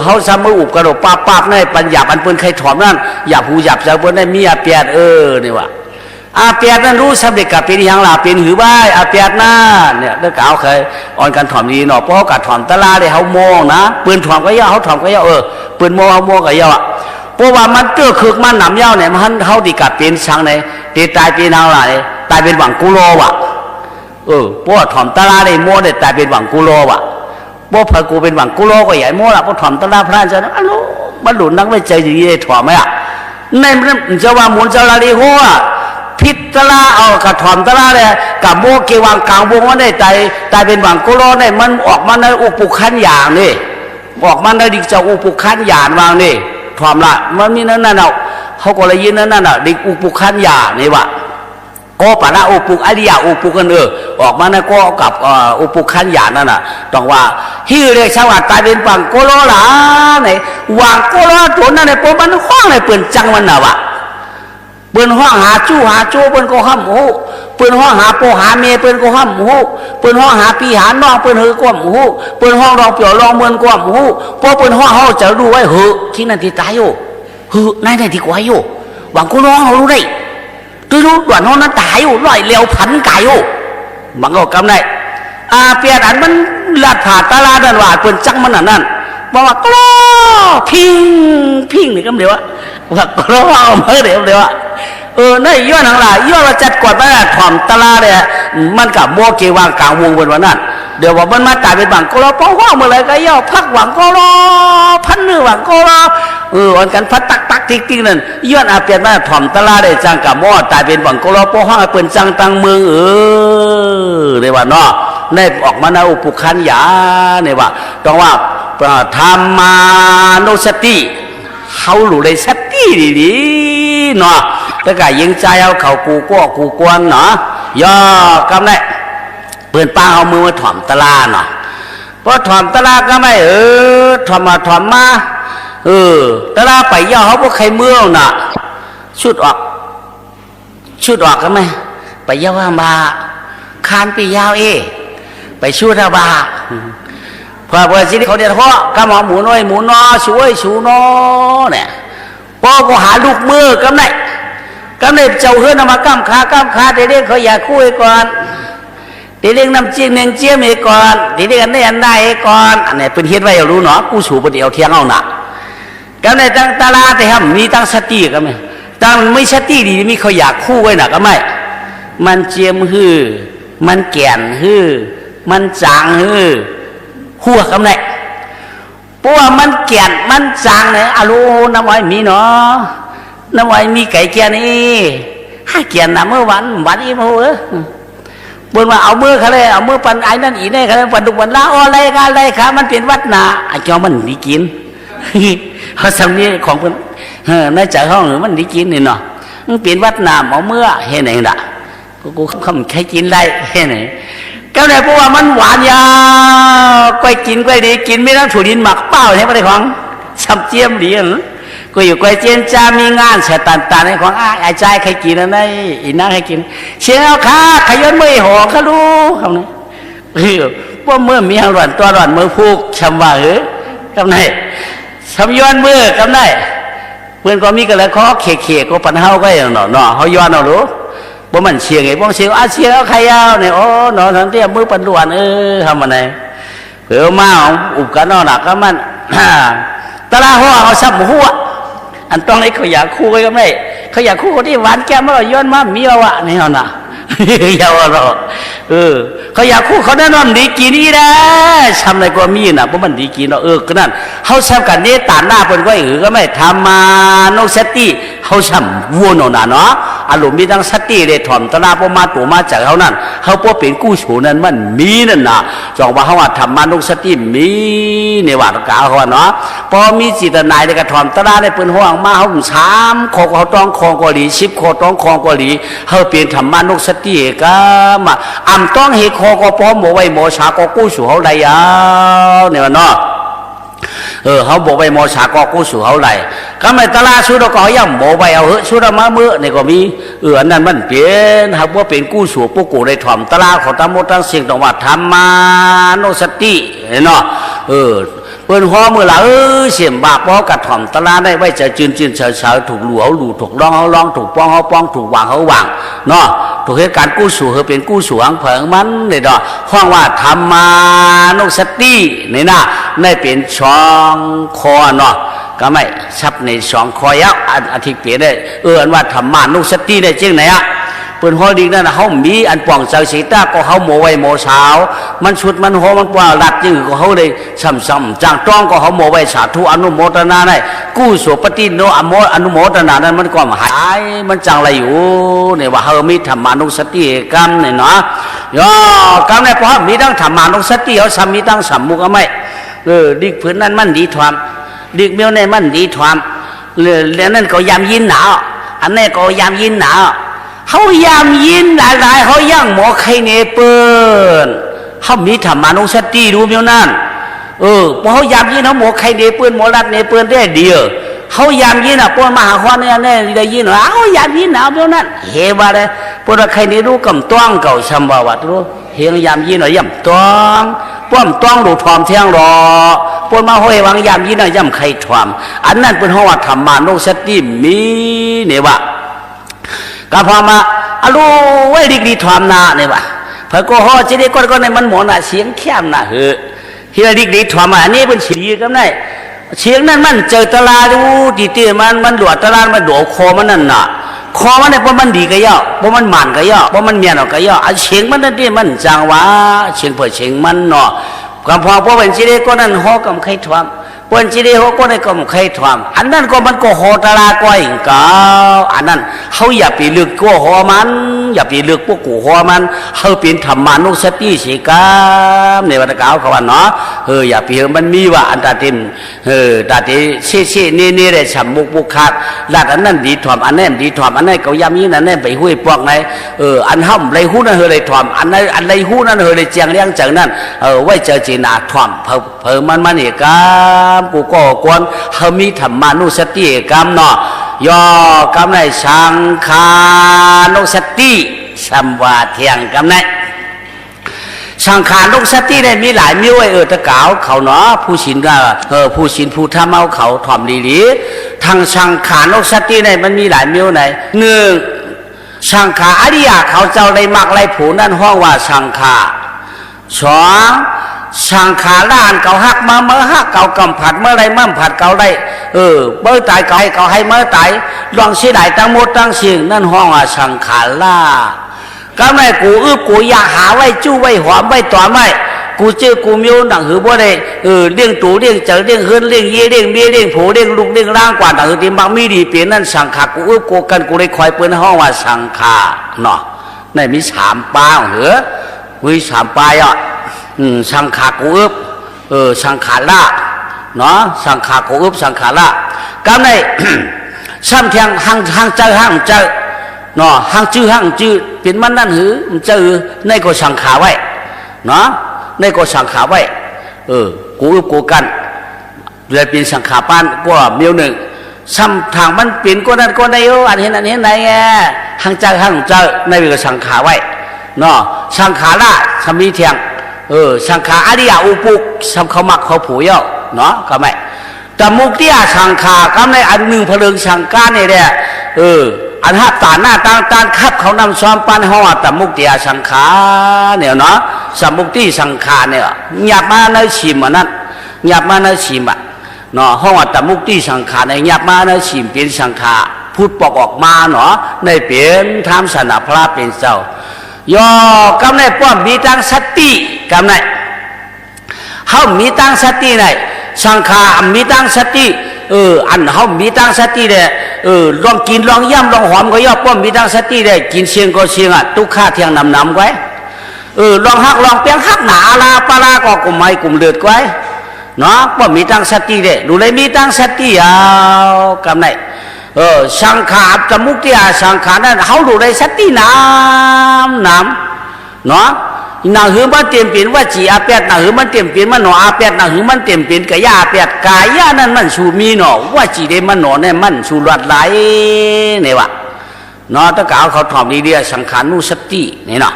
S1: เขาซ้ำเมื่ออุบกระโดดปาบในปัญญาอันเปิ้นใครถ่อมนั่นหยาบหูหยาบใจเปิ้นได้มีอาเปียนี่วะอาเปียนั่นรู้สำเร็จกับเป็นอย่างหลาเป็นหือบ้ายอาเปียน่าเนี่ยเด็กเก่าเคยอ่อนกันถ่อมดีหน่อเพราะเขากัดถ่อมตลาได้เขาโมงนะเปิ้นถ่อมก็เยอะเขาถ่อมก็เยอะเปิ้นโมงเขาโมงก็เยอะเพราะว่ามันเตื้อคึกมันหนำเย้าเนี่ยมันเขาดีกับเป็นช่างในตีตายเป็นอะไรตายเป็นหวังกุโลวะเพราะถ่อมตลาได้โมได้ตายเป็นหวังกุโลวะเพราะพระกูเป็นหวังกุโลก็ใหญ่โมละเพราะถ่อมตลาพระเจ้าอันนู้มันหลุดนักไม่ใจดีเลยถ่อมไหมอ่ะในมันจะว่ามูลเจ้าลาลีหัวพิษตลาเอากระถ่อมตลาเลยกับโมเกวังกลางวงว่าได้ตายเป็นหวังกุโลได้มันออกมาในอุปุขันอย่างนี่ออกมาในดิเจ้าอุปุขันอย่างวางนี่ถ่อมละมันมีนั่นเขาก็เลยยินนั่นดิอุปุขันอย่างนี่วะก็ปะนะอุปุกอริยาอุปุกันออกมานะก็กับอุปุขันหยานั่นน่ะต้องว่าฮิเรชาวตายเป็นปังโกโลหลาไหนวางโกโลตัวนั่นในปมันห้องในเปิ่นจังมันน่ะวะเปิ่นห้องหาจู้เปิ่นก็ห้ามหูเปิ่นห้องหาโปหาเมเปิ่นก็ห้ามหูเปิ่นห้องหาปีหาน้องเปิ่นหือก้มหูเปิ่นห้องรองเปียวรองเมือนก้มหูพอเปิ่นห้องเขาจะรู้ไว้หือที่นั่นที่ตายอยู่หือนายได้ที่กว่าอยู่วางโกโลเขารู้ได้tôiรู้ว่าน้องนั้นตายอยู่ลอยเลี้ยวพันไก่อยู่บังก็กำได้เปียดันมันลัดผ่าตลาดนั่นว่าเปิ่นจังมันนั่นบอกว่ากล้อพิงนี่ก็เดี๋ยวว่ากล้อเมื่อเดี๋ยวนั่นย้อนหลังล่ะย้อนเราจัดกวดมาถ่อมตลาดเนี่ยมันกับโมเกวางกลางวงบนวันนั้นเดี๋ยวว่ามันมาตายเป็นบังกล้อป้องว่าเมื่อไรก็ย่อพักหวังกล้อพันเนื้อหวังกล้อวันกันพัดตักติ๊กนั่นย้อนอาเปียนมาถ่อมตลาดได้จังกับหม้อตายเป็นบังกล้อป้องว่าเปิ่นจังตังเมืองเดี๋ยวว่าเนาะในออกมาในอุปขันยาเนี่ยว่าต้องว่าธรรมานุสติเขาหลุดเลยสติดีๆเนาะแต่ก็ยิงใจเอาเขากูกวนเนาะย่อกำได้เปิ่นป้าเอามือมาถ่อมตลาเนาะพอถ่อมตลาก็ไม่ถ่อมมาตลาไปย่อเขาพวกใครเมื่อน่ะชุดออกก็ไม่ไปย่อว่ามาคานไปยาวไปชุดระบา พอสิเขาเดียดเขากำหมอหมูน้อยหมูนอช่วยชูนอเนี่ยพอก็หาลูกมือกำไหนเจ้าเฮือนมากำขาเด็กเขาอยากคุยก่อนเด็กน้ำจิ้มเนียงเจี๊ยมให้ก่อนเด็กอันนี้อันได้ให้ก่อนอันนี้เป็นเฮ็ดไว้รู้เนาะกูสูบประเดี๋ยวเที่ยงเอาหนักกำไหนตั้งตาลาแต่ห้ามมีตั้งสติกันไหมตั้งไม่สติดีมีเขาอยากคู่ไว้หนักก็ไม่มันเจียมฮือมันแก่นฮือมันจางฮือหัวกำไหนเพราะว่ามันแก่นมันจางเนี่ยอาลูน้ำไว้มีเนาะน้ำไว้มีไก่แก่นี่ให้แก่นนะเมื่อวันอีโมบนว่าเอามือเขาเลยเอามือปันไอ้นั่นอีนี่เขาเลยปันดุวันละอะไรกันอะไรครับมันเป็นวัดนาไอ้เจ้ามันดีกินเขาสำนีของคนในใจห้องมันดีกินนี่เนาะมันเป็นวัดนาเอาเมื่อเห็นไหนล่ะกูคำใครกินได้เห็นไหนก็เลยเพราะว่ามันหวานยาวก้อยกินก้อยดีกินไม่ต้องถูดินหมักเป้าใช่ไหมได้ของช้ำเจียมดีก็อยู่ก้อยเจียนจ้ามีงานเสียตันในของไอ้ใจใครกินอะไรอีน่าใครกินเชียวค่ะขย้อนมือห่อเขารู้คำนี้ว่าเมื่อมีหล่อนตัวหล่อนมือพูกช้ำว่าคำไหนช้ำย้อนมือกำไหนเพื่อนก็มีกันแล้วเขาเข่ก็ปันเฮาก็อย่างเนาะเขาย้อนเอารู้บ่มันเชียงไงบ่เชียงเชียงเอาใครเอาเนี่ยโอ้หนอทั้งเตี้ยมือปันล้วนทำอะไรเผื่อมาอุบกันนอหนักก็มันตลาหัวเขาซับหัวอันต้องให้เขาอยากคู่ก็ไม่เขาอยากคู่คนที่หวานแก้มมาย้อนมามีวะนี่เอาหน่ะยาวเราเขาอยากคู่เขาแน่นอนดีกินนี่นะทำอะไรก็มีนะเพราะมันดีกินเนาะก็นั่นเขาทำกันนี้ตาหน้าเป็นก็ก็ไม่ทำมาโนสติเขาทำวัวเนาะเนาะอารมณ์มีทั้งสติเลยถ่อมตลาดพอมาตัวมาจากเขานั่นเขาพอเป็นกู้ชูนั้นมันมีนั่นนะจองว่าเขาว่าทำมาโนสติมีในวัดกาเขาเนาะพอมีจิตนายในกระถ่อมตลาดได้เป็นห่วงมาเขา3คอเขาต้องคองกอหลี10คอต้องคองกอหลีเขาเปลี่ยนทำมาโนสติก็มาอ่ำต้องเฮคอก็พอหมอไว้หมอชาก็กู้ชูเขาได้ยาวเนี่ยเนาะเขาบอกไปมอชาก็กู้สู่เขาไหลก็ไม่ตลาดสุดก็ย่ำบอกไปเอาสุดมาเมื่อนี่ก็มีอันนั้นมันเปลี่ยนหากว่าเป็นกู้สู่ปุ๊กกูได้ถ่อมตลาดของตามมดตั้งเสียงตรงว่าธรรมาโนสติเนาะเปิ้นหัวมือละเสียมบาปเพราะกัดถ่อมตลาดได้ไว้จะจืนเฉยถูกหลวหลูถูกร้องเขาร้องถูกป้องเขาป้องถูกวางเขาวางเนาะถูกเหตุการณ์กู้สู่เขาเป็นกู้สู่อังเผิงมันเนี่ยเนาะห้องว่าธรรมาโนสตินี่นะได้เป็นช่องคอเนาะก็ไม่ชับในช่องคอยะอธิเปลี่ยนได้อันว่าธรรมานุสติได้จริงไหนอ่ะเปิดหอดีนั่นเขามีอันป่องเจ้าสีตาก็เขาโมไว้โมเช้ามันชุดมันหอมันกว่าหลัดจึงก็เขาเลยซ้ำจางจ้องก็เขาโมไว้สาธุอนุโมทนาได้กู้สุปฏิโนอนุโมทนานั้นมันก็หายมันจังไรอยู่เนี่ยว่าเขามีธรรมานุสติกรรมเนี่ยเนาะย่อกรรมเนี่ยเพราะมีทั้งธรรมานุสติเขาซ้ำมีทั้งสัมมุกไม่ดิกพื้นนั้นมันดีทวามดิกเมียวในมันดีทวามเรื่องนั้นก็ยามยินหนาวอันนี้ก็ยามยินหนาวเขายามยินหลายๆเขาย่างหมอใครเนเปิลเขามีธรรมานุสติรู้เมียวนั่นพอเขายามยินเขาหมอใครเนเปิลหมอรัดเนเปิลได้เดียวเขายามยินปนมหาควานเนี่ยได้ยินว่าเขายามยินหนาวเมียวนั่นเฮบาเลยปนใครเนรู้กำต้องเก่าชำบาวัดรู้เฮียงยามยินหน่อยย่ำต้องป้อมต้องดูทอมเที่ยงรอปนมาห้อยวังยามยินหน่อยย่ำใครทอมอันนั้นเป็นห้องว่าธรรมานุสติมีเนี่ยวะก็พอมาอาลูไว้ดีทอมนาเนี่ยวะพอก็ห่อจะได้ก็ในมันหมอน่ะเสียงแค้มน่ะที่เราดีทอมอันนี้เป็นสีกันได้เสียงนั้นมันเจอตลาดูตีมันหลวดตลาดมันหลวดคอมันนั่นน่ะคอมันเนี่ยเพราะมันดีก็ย่อเพราะมันหมันก็ย่อเพราะมันเมียนก็ย่อเสียงมันนั่นที่มันจังวะเสียงเผื่อเสียงมันเนาะก็พอเป็นสีได้ก็นั่นห่อกับใครทอมปนจีดีเขาก็ได้ก็ไม่เคยทำอันนั้นก็มันก็โหตลาก้อยก็อันนั้นเขาอย่าไปเลือกก็หัวมันอย่าไปเลือกพวกกูหัวมันเขาเป็นธรรมานุสติสิกามในวันเก่าเขาว่าเนาะอย่าไปมันมีว่าอันตาตินตาติเช่นี่ได้ฉับมุกบุกขาดลาดอันนั้นดีทอมอันนั้นดีทอมอันนั้นเขายามีนั่นนั่นไปหุ้ยพวกไหนอันห้ามไรหุ้นนั่นเลยทอมอันนั้นอันไรหุ้นนั่นเลยเจียงเลี้ยงจังนั่นไว้เจอจีน่าทอมเพิ่มมันอีกกูก็กวนเขามีธรรมานุสติกรรมเนาะย่อกรรมในสังขานุสติสัมวาเทียงกรรมใน สังขารลงสติได้มีหลายมิ้วไอ้ตะกาวเขาเนาะผู้ศีลก็ผู้ศีลผู้ทำเอาเขาถ่อมดีๆทางสังขารลงสติได้มันมีหลายมิ้วไหนหนึ่งสังขารอริยะเขาเจ้าได้มักไรผูนั่นห้องว่าสังขารสองสังขารล้านเขาหักมาเมื่อหักเขากำผัดเมื่อไรมั่มผัดเขาได้เมื่อตายเขาให้เมื่อตายลองเสียดายตั้งหมดตั้งสิ่งนั่นห้องว่าสังขารล่าก็ไม่กูกูอยากหาไว้จู้ไว้หอมไว้ต่อไม่กูเจอกูมีหนังหือบ่ได้เลี้ยงตู่เลี้ยงเจอเลี้ยงเฮือนเลี้ยงเย่เลี้ยงเมียเลี้ยงผัวเลี้ยงลูกเลี้ยงร่างกว่าหนังหือที่มักมีดีเปลี่ยนนั่นสังขารกูกูกันกูได้คอยเปิ้นห้องว่าสังขารเนาะในมีสามปางเหรอวิสามปลายอ่ะสังขารกูสังขารละเนาะสังขารกูสังขารละก็ใน ซ้ำเทียงห้างเจอเนาะห้างจื้อเป็นมันนั่นหือมันเจอในก็สังขารไว้เนาะในก็สังขารไว้กูกันเลยเป็นสังขารปั้นก็เมียวหนึ่งซ้ำทางมันเปลี่ยนก็นั่นก็ได้อันเห็นไหนไงห้างเจอในก็สังขารไว้เนาะสังขารละสมีเทียงสังขารอริยอุปุกสัมเขามักเขาผูเยาเนาะก็ไม่แต่มุกที่สังขารก็ในอันหนึ่งพลึงสังการเนี่ยเนี่ยอันหับตาหน้าตาขับเขานำซ้อมปั้นห้อแต่มุกที่สังขารเนี่ยเนาะสมุกที่สังขารเนี่ยหยับมาในชิมนั้นหยับมาในชิมเนาะห้องแต่มุกที่สังขารเนี่ยหยับมาในชิมเป็นสังขารพูดบอกออกมาเนาะในเปลี่ยนทำศาสนาพระเป็นเจ้ายอกำไรป้อมมีตั้งสติกำไรเขามีตั้งสติไหนสังขารมีตั้งสติอันเขามีตั้งสติเลยลองกินลองย่ำลองหอมก็ย่อป้อมมีตั้งสติเลยกินเสียงก็เสียงอ่ะตุกข้าเทียงนำไว้ลองหักลองเปียงหักหนาลาปลาก็กลุ่มไม้กลุ่มเลือดไว้เนาะป้อมมีตั้งสติเลยดูเลยมีตั้งสติเอากำไรสังขารจมุกที่สังขารนั้นเขาดูได้สติน้ำเนาะหนังหือมันเต็มเปลี่ยนว่าจีอาเปียดหนังหือมันเต็มเปลี่ยนมันหนออาเปียดหนังหือมันเต็มเปลี่ยนกะยาอาเปียดกายานั้นมันชูมีหนอว่าจีได้มันหนอเนี่ยมันชูรวดไหลเนี่ยวะเนาะถ้าเก่าเขาถอมดีเดียสังขารนุสตินี่เนาะ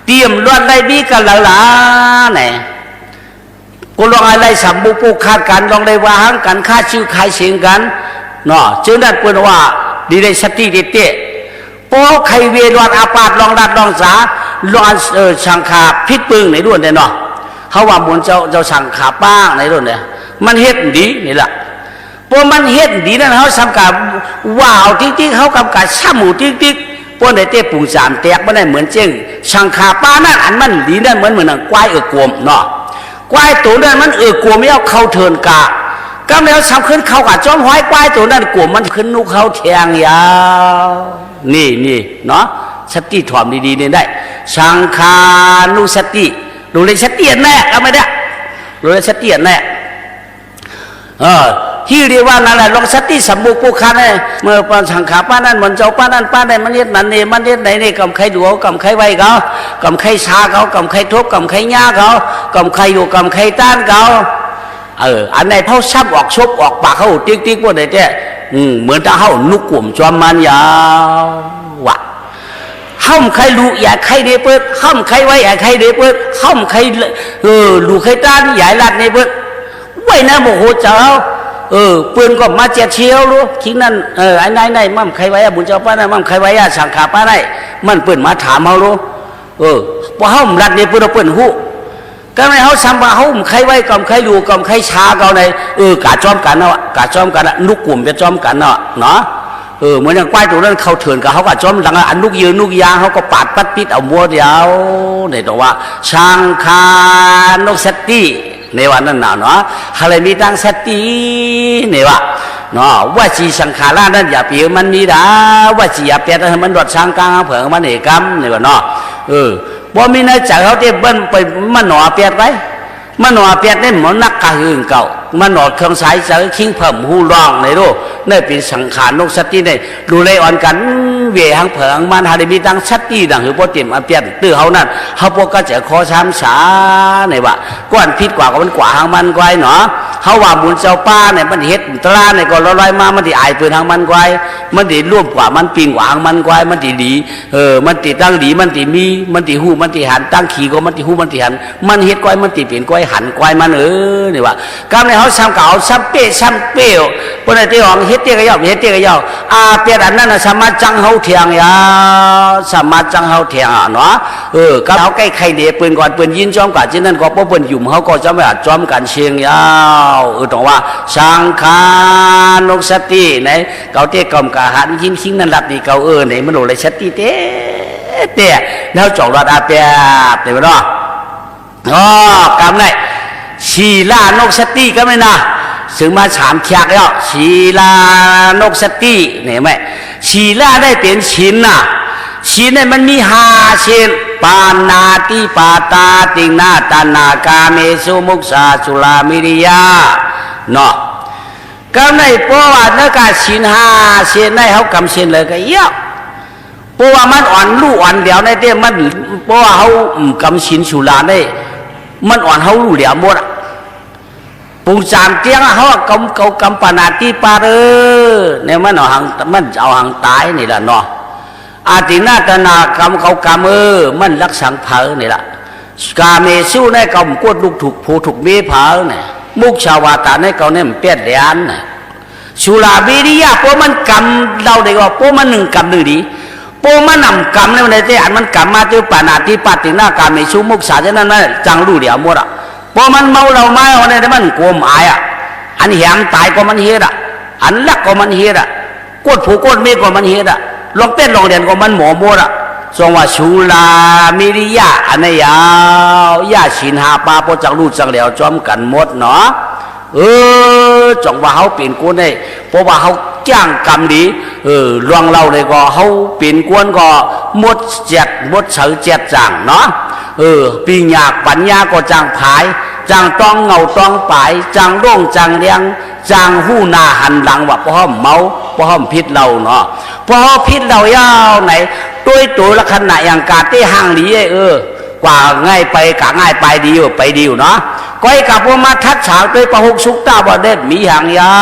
S1: เตรียมรวดไหลบีกันละละเนี่ยกูลองอะไรสัมบุปูคาดกันลองได้วางกันค่าชื่อขายเสียงกันเนาะจึงนั้นเป็นว่าดีได้สติเด็ดเตะโป้ใครเวรวันอาปาดลองดัดลองสาลองสังขาพิษปึงในรุ่นเนี่ยเนาะเขาว่าบุญเจ้าสังขาป้างในรุ่นเนี่ยมันเฮ็ดดีนี่แหละพวกมันเฮ็ดดีนั่นเขาสังขาว้าวติ๊กเขากำกับช่ำหมูติ๊กพวกในเตะปุ่งสามแตกไม่ได้เหมือนเจ้งสังขาป้านั่นอันมันดีนั่นเหมือนควายกวมเนาะควายตัวนั้นมันกวมไม่เอาเข้าเทินกะก็แล้วสำขึ้นเขากับจอมห้อยควายตัวนั้นกวมมันขึ้นนุกเขาแทงยาวนี่เนาะสติถ่อมดีๆเนี่ยได้สังขานุสติดูเลยสติแน่เอาไม่ได้ดูเลยสติแน่ที่เรียกว่านั่นแหละลองสติสมบุกผู้คันเนี่ยเมื่อปานสังขารป้านั่นมันเจ้าป้านั่นป้าได้มันเย็ดนั่นนี่มันเย็ดไหนนี่กำไข่ดัวกำไข่ไว้เขากำไข่ชาเขากำไข่ทุบกำไข่ย่าเขากำไข่อยู่กำไข่ต้านเขาอันไหนเขาซับออกชบออกปากเขาติ๊กพวกไหนเจ้เหมือนถ้าเขานุกกลุ่มจอมมันยาววะห้ามใครรู้อย่าใครเดือเปิดห้ามใครไว้อย่าใครเดือเปิดห้ามใครรู้ใครต้านอย่าลัดในเปิดไว้นะโมโหเจ้าปืนก็มาเจียเชียวรู้ทิ้งนั่นไอ้ไหนมั่มใครไว้บุญเจ้าป้าไหนมั่มใครไว้สังขาป้าไหนมันปืนมาถามเขารู้พอห้ามลัดในเปิดหู ก็ไม่เขาซ้ำว่าเขาใครไว้กำใครอยู่กำใครชาเขาในกาจอมกันเนาะกาจอมกันนุกกลุ่มจะจอมกันเนาะเหมือนอย่างควายตัวนั้นเขาเถื่อนกับเขาก็จอมหลังอันนุกยืนนุกยางเขาก็ปาดปัดปิดเอามัวเดียวในตัวว่าช่างคานกสติในวันนั้นเนาะอะไรมีตั้งสติเนี่ยว่าเนาะว่าจีสังขารานั้นอย่าเปลี่ยนมันมีดาว่าจีอย่าเปลี่ยนให้มันรดช่างกลางเผื่อมันเอกรรมเนี่ยว่าเนาะบ่มีในใจเขาเตะเบิ้ลไปมันหนอเปียดไว้มันหนอเปียดได้เหมือนนักกะหึงเก่ามันหนอเครื่องสายเสือคิงเพิ่มหูร้องในรูนี่เป็นสังขารนกสติในดูเลยอ่อนกันเวหังเผิงมันหาได้มีตั้งสติดังคือพอเตรียมเปียดตื้อเขานั่นเขาพวกก็จะขอช้ำสาในว่าก้อนพิษกว่าก็มันกว่าหางมันไว้เนาะ เฮาว่าหมุนเจ้าป้าเนี่ยมันเฮ็ดตราเนี่ยก็ลอยมามันสิอายปืนทางมันกวายมันสิร่วมกว่ามันปิงหวางมันกวายมันสิดีมันสิตั้งดีมันสิมีมันสิฮู้มันสิหันตั้งขี่ก็มันสิฮู้มันสิหันมันเฮ็ดกวายมันสิเปลี่ยนกวายหันกวายมันนี่ว่ากำในเฮาซ้ำเก่าซ้ำเป้ซ้ำเป้ปนที่ของเฮ็ดเตี้ยก็ยาวเฮ็ดเตี้ยก็ยาวเปียอันนั้นน่ะสามารถจังเฮาเถียงยาสามารถจังเฮาเถียงเนาะก็เฮาใกล้ใครเดียปืนก่อนปืนยินจอมกว่าฉะนั้นก็บ่เปิ้นยุ่มเฮาก็จะไม่อาจจอมกันเชียงยาวต้องว่าสังขารนกสติไหนเกาเตี้ยกอมกะหันยิ้มคิงนั่นหลับนี่เกาไหนมันโหเลยสติเต้เตี้ยแล้วจอกรอดอาเปียบเดี๋ยวเนาะกำไรชีลานกสติก็ไม่นะซึ่งมาถามเคียกแล้วชีลานกสติเนี่ยไหมชีลาได้เป็นชินน่ะชินเนี่ยมันมี5ชินปานาติปาตาติงนาตานากาเมสุมุกสาสุลามิริยาเนาะก็ในเพราะว่าเนื้อกาชิน5ชินได้เขากำชินเลยก็เยอะเพราะว่ามันอ่อนลู่อ่อนเดี๋ยวในเต้มันเพราะว่าเขากำชินสุราได้มันอ่อนเขาลู่เดี๋ยวหมดปูจานเตียงเขากำปานาติปาเนี่ยมันเอาหางตายนี่แหละเนาะอาตินาตนากรรมเขากรรมมันรักสังเผอนี่แหละกาเมสู้ในกรรมกวดลูกถูกผูถูกเมีเผอเนี่ยมุกชาวาตาในเขาเนี่ยมันเปียดเดียนเนี่ยสุราบิริยะพวกมันกรรมเราเด็กว่าพวกมัน1 กรรม 1ดีพวกมันนำกรรมในวันนี้อันมันกรรมมาเจอปานาติปาตินากาเมสู้มุกสาจะนั้นนั่นจังรู้เดียวหมดอ่ะพอมันเมาเราไม่เอาเนี่ยมันกลัวหมายอ่ะอันแหงตายก็มันเฮ็ดอ่ะอันลักก็มันเฮ็ดอ่ะกดผูกดเมฆก็มันเฮ็ดอ่ะลองเต้นลองเรียนก็มันหมอโมดอ่ะทรงว่าชูลามิริยะอันนี้ยาวยาชินหาปาพอจักรู้จักเหลียวจอมกันหมดเนาะจงว่าเขาเปลี่ยนกวนได้เพราะว่าเขาจ้างกรรมดีลวงเราเลยก็เขาเปลี่ยนกวนก็หมดเจ็ดหมดเฉยเจ็ดจังเนาะปีหยากปัญญาก็จางผายจางต้องเงาต้องปายจางร่งจางเลี้ยงจางหู้หน้าหันหลังว่าพ่อเมาพ่อพิษเราเนาะพ่อพิษเรายาวไหนตัวละขณะอย่างกาเต้ห่างหลีกว่าง่ายไปกะง่ายไปดีอยู่ไปดีอยู่เนาะก้อยกับพวกมาทัดฉากด้วยประหกสุกตาบอเด็ดมีห่างยา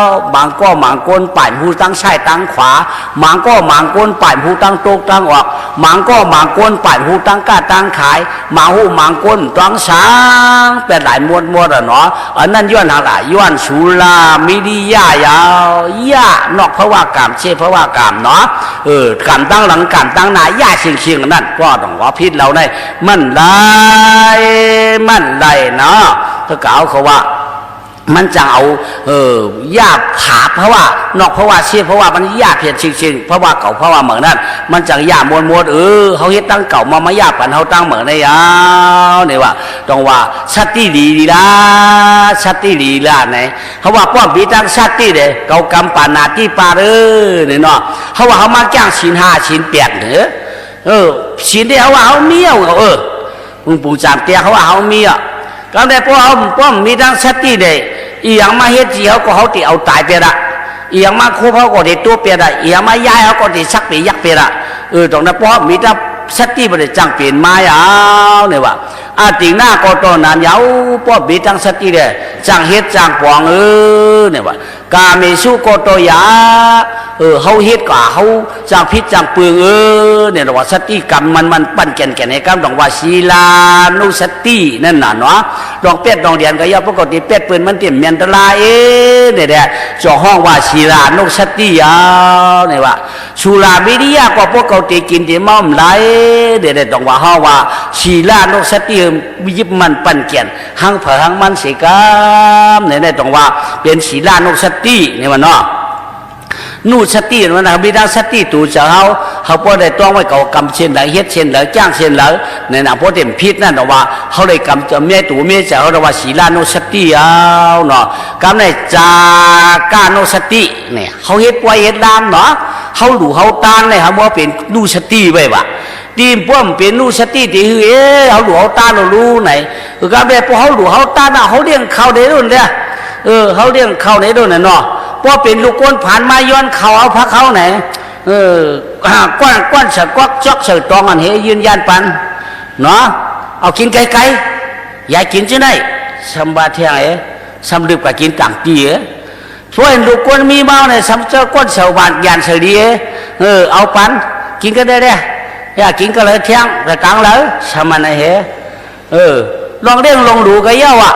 S1: วบางก็หมางก้นป่ายหูตั้งซ้ายตั้งขวาหมางก็หมางก้นป่ายหูตั้งโตกตั้งออกหมางก็หมางก้นป่ายหูตั้งก้าตั้งขายหมางหูหมางก้นตั้งช้างเป็นหลายมวดเนาะอันนั้นย้อนหางหลายย้อนสุรามิริยายาวยานอกเพราะว่ากามเช่เพราะว่ากามเนาะกามตั้งหลังกามตั้งหน้ายาเชียงนั่นก็ต้องว่าพิษเราได้มันไล่เนาะถ้ากล่าวเขาว่ามันจะเอาหญ้าผาเพราะว่านอกเพราะว่าเชี่ยเพราะว่ามันหญ้าเพียรชิงเพราะว่าเก่าเพราะว่าเหมือนนั้นมันจะหญ้ามวลเขาเฮ็ดตั้งเก่ามาหญ้าปันเขาตั้งเหมือนในยาวเนี่ยว่าต้องว่าสัตติดีละสัตติดีละไหนเขาว่าป้อมปีตั้งสัตติเด้เก่ากำปานาที่ปาเนี่ยเนาะเขาว่าเขามาจ้างศีล5ศีล8ศีลที่เขาว่าเขาเมี่ยวมึงปู่จามเตี้ยเขาว่าเขามีก็ได้พวกเขามีทั้งสติได้อีอย่างมาเฮ็ดจีเขาก็เขาติเอาตายไปละอีอย่างมาคูเขาก็ติตัวไปละอีอย่างมาย้ายเขาก็ติสักไปยักไปละตรงนั้นพวกมีทั้งสติบริจังเปลี่ยนมาเนี่ยว่าติงหน้าก็ตอนนั้นยาวพวกมีทั้งสติเลยจังเฮ็ดจังปองเนี่ยว่ากาเมสุโกโตยาเขาเฮ็ดกว่าเขาจางพิษจางเปลืองเนี่ยว่าสติกรรมมันปั้นแก่นในกรรมต้องว่าศีลานุสตินั่นน่ะเนาะดองเป็ดดองเดียนก็ย่อปกติเป็ดปืนมันเต็มเมียนตลาเนี่ยจ่อห้องว่าศีลานุสติเนี่ยว่าสุราวิริยะก็ปกติกินที่ม่อมไหลเนี่ยต้องว่าห้องว่าศีลานุสติยิบมันปั้นแก่นหังเผอหังมันเสกามเนี่ยต้องว่าเป็นศีลานุสติเนี่ยมันเนาะนู่สติมันนะบิดาสติตูจะเขาพอได้ต้องไว้เขากำเช่นไหนเฮ็ดเช่นไหนจ้างเช่นไหนเนี่ยนะพอเต็มพิษนั่นแต่ว่าเขาได้กำจะเมียตูเมียจะเขาเรียกว่าศีลานุสติเนาะกำในจากานุสติเนี่ยเขาเฮ็ดไว้เฮ็ดดามเนาะเขาหลู่เขาตานเนี่ยเขาบอกเป็นนูสติไว้ว่ะทีมพวกเป็นนูสติที่เขาหลู่เขาตานเรารู้ไหนกำในพวกเขาหลู่เขาตานเขาเลี้ยงเขาได้รุ่นเนี่ยเขาเลี้ยงเขาได้รุ่นเนาะพอเป็นลูกก้นผ่านมาย้อนเขาเอาพระเขาไหนก้อนสะกวักจอกเสือตองอันเฮยืนยันปันเนาะเอากินไกลๆอย่ากินจะได้สมบัติเที่ยง สำลึกกับกินต่างเตี๋ยช่วยลูกคนมีเมาเนี่ยสำเจ้าก้นเสาบานยานเสดีเอาปันกินก็ได้อยากกินก็เลยเที่ยงแต่กลางเลยสมันไอ้เหลองเร่งลองดูก็เยอะ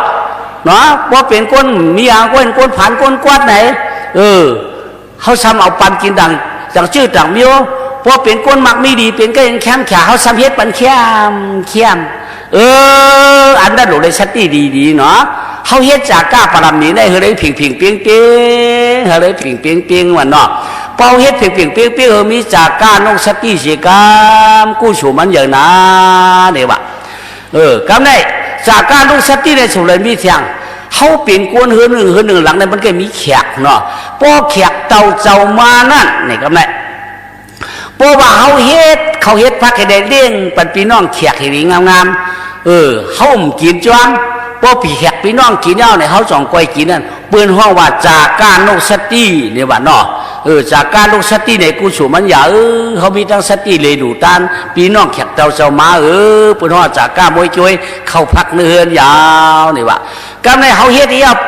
S1: เนาะว่าเป็นก้นมีอย่างก้นผ่านก้นกวาดไหนเขาซ้ำเอาปันกินดังชื่อต่างมิวพอเป็นก้นมักไม่ดีเป็นก็ยังแคมขาเขาซ้ำเฮ็ดปันแคมอันนั้นหลุดเลยสติดีเนาะเขาเฮ็ดจากก้าปรำนี้ได้เฮ้ยผิงเปียงเฮ้ยผิงวันเนาะเป่าเฮ็ดผิงเปียงมีจากก้านกสติเสียกามกู้ฉูมันอย่างนั้นเดี๋ยววะกำได้จากก้านกสติในสุรินทร์มีเสียงเขาเปลี่ยนกวนเฮือหนึ่งหลังในมันก็มีแขกเนาะพอแขกเจ้ามานั่นนี่กำได้เพราะว่าเขาเฮ็ดพักให้ได้เลี้ยงปันพี่น้องแขกให้ดีงามเขากินจ้วงพอพี่แขกพี่น้องกินเอาเนี่ยเขาจ่องก้อยกินนั่นเปื้อนห้องว่าจากการนกสติเนี่ยว่าเนาะจากการนกสติเนี่ยกูสูมันอย่าเขามีทั้งสติเลยดูตานพี่น้องแขกเจ้ามาเปื้อนห้องจากการมวยจอยเข้าพักเนื้อยาวเนี่ยว่ากำในเขาเฮ็ดเอียบ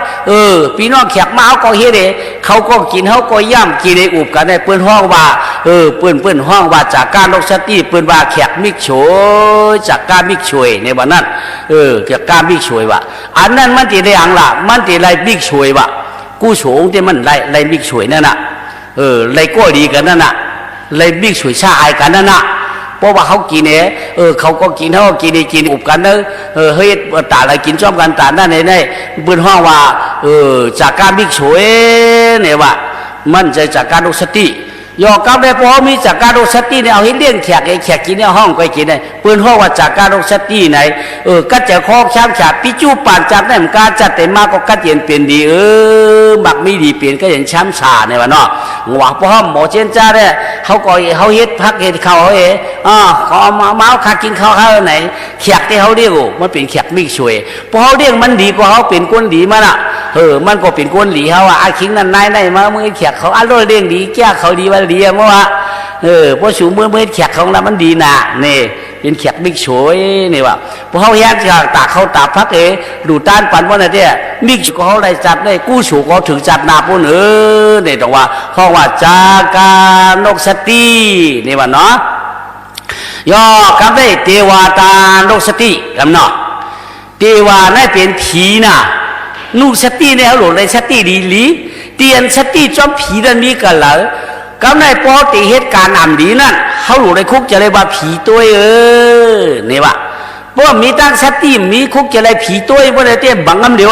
S1: พี่น้องแขกมาเขาก็เฮ็ดเองเขาก็กินเขาก็ย่ำกินในอุบกันในเปื้อนห้องว่าเปื้อนห้องว่าจากการนกสติเปื้อนว่าแขกมิกโฉยจากการมิกช่วยในวันนั้นจากการมิกช่วยว่าอันนั้นมันตีได้อย่างละมันตีไรมิกช่วยว่ากู้โฉงที่มันไรมิกช่วยนั่นน่ะไรก็ดีกันนั่นน่ะไรมิกช่วยชาไอกันนั่นน่ะเพราะว่าเขากินเนี่ยเขาก็กินเขาก็กินอุบกันเนอะเฮ้ยตาอะไรกินชอบกันตานั่นในเบื้องห้องว่าจากการมิกช่วยเนี่ยว่ามันจะจากการดุสติยอกับได้พอมีจากการดุสติเนี่ยเอาให้เลี้ยงแขกกินเนี่ยห้องก็กินเนี่ยเปื้อนห้องว่าจากการดุสติไหนก็จะคอกช้ำฉาปิจูป่านจากได้มันการจัดแต่มากก็กัดเย็นเปลี่ยนดีหมักไม่ดีเปลี่ยนก็อย่างช้ำฉาเนี่ยว่าเนาะหวังพอหมอเจนจ้าเนี่ยเขาเฮ็ดพักเฮ็ดเขาเขาเอามาขากินข้าวไหนแขกที่เขาเรียกมันเป็นแขกมิกช่วยพอเขาเรียกมันดีกว่าเขาเป็นก้นดีมันมันก็เป็นก้นหลีเขาอาคิงนั่นนายมาเมื่อแขกเขาอร่อยเรียงดีแก่เขาดีว่าดีเมื่อวะพอสูงเมื่อแขกของเรามันดีนะเนี่ยเป็นแขกมิกช่วยนี่ว่าพอเขาแยกจากตาเขาตาพักดูต้านปันว่าเนี่ยมิกก็เขาได้จัดได้กู้สูเขาถึงจัดนาปุ่นเนี่ยแต่ว่าเขาว่าจาการนกสตินี่ว่าเนาะย่อกับได้เทวตานกสติกำเนาะเทวาได้เป็นผีน่ะนุสติเนี่ยเขาหลุดในสติดีลีเตียนสติจอมผีนั่นมีกันเหรอกำในปอติเหตุการณ์อ่ำดีนั่นเขาหลุดในคุกจะเลยว่าผีตัวนี่วะเพราะมีตั้งสติมีคุกจะเลยผีตัวเพราะในเตี้ยบังกำเดียว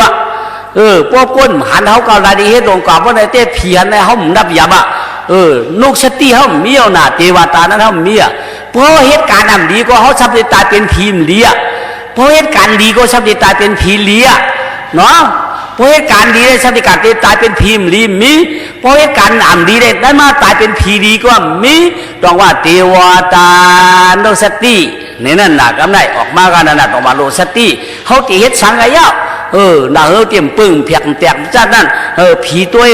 S1: พวกก้นหันเขาเกาลาดีเหตุลงกว่าเพราะในเตี้ยผีหันในเขาหมุนดับยาบะนุสติเขามีเอาหน้าเทวตานั้นเขามีเพราะเหตุการณ์อ่ำดีก็เขาสับตายเป็นผีเลี้ยเพราะเหตุการณ์ดีก็สับตายเป็นผีเลี้ยเนาะเพราะเหตุการณ์ดีได้สับติการตายเป็นผีลีมีเพราะเหตุการณ์อ่ำดีได้มาตายเป็นผีดีก็มีต้องว่าเทวตานกสตินี่นั่นน่ะกำไรออกมากันนั่นน่ะต้องว่าโลสติเขาตีเหตุสังกายะน่ะเตรียมปึ้งเพียกแตกจัดนั่นผีตัว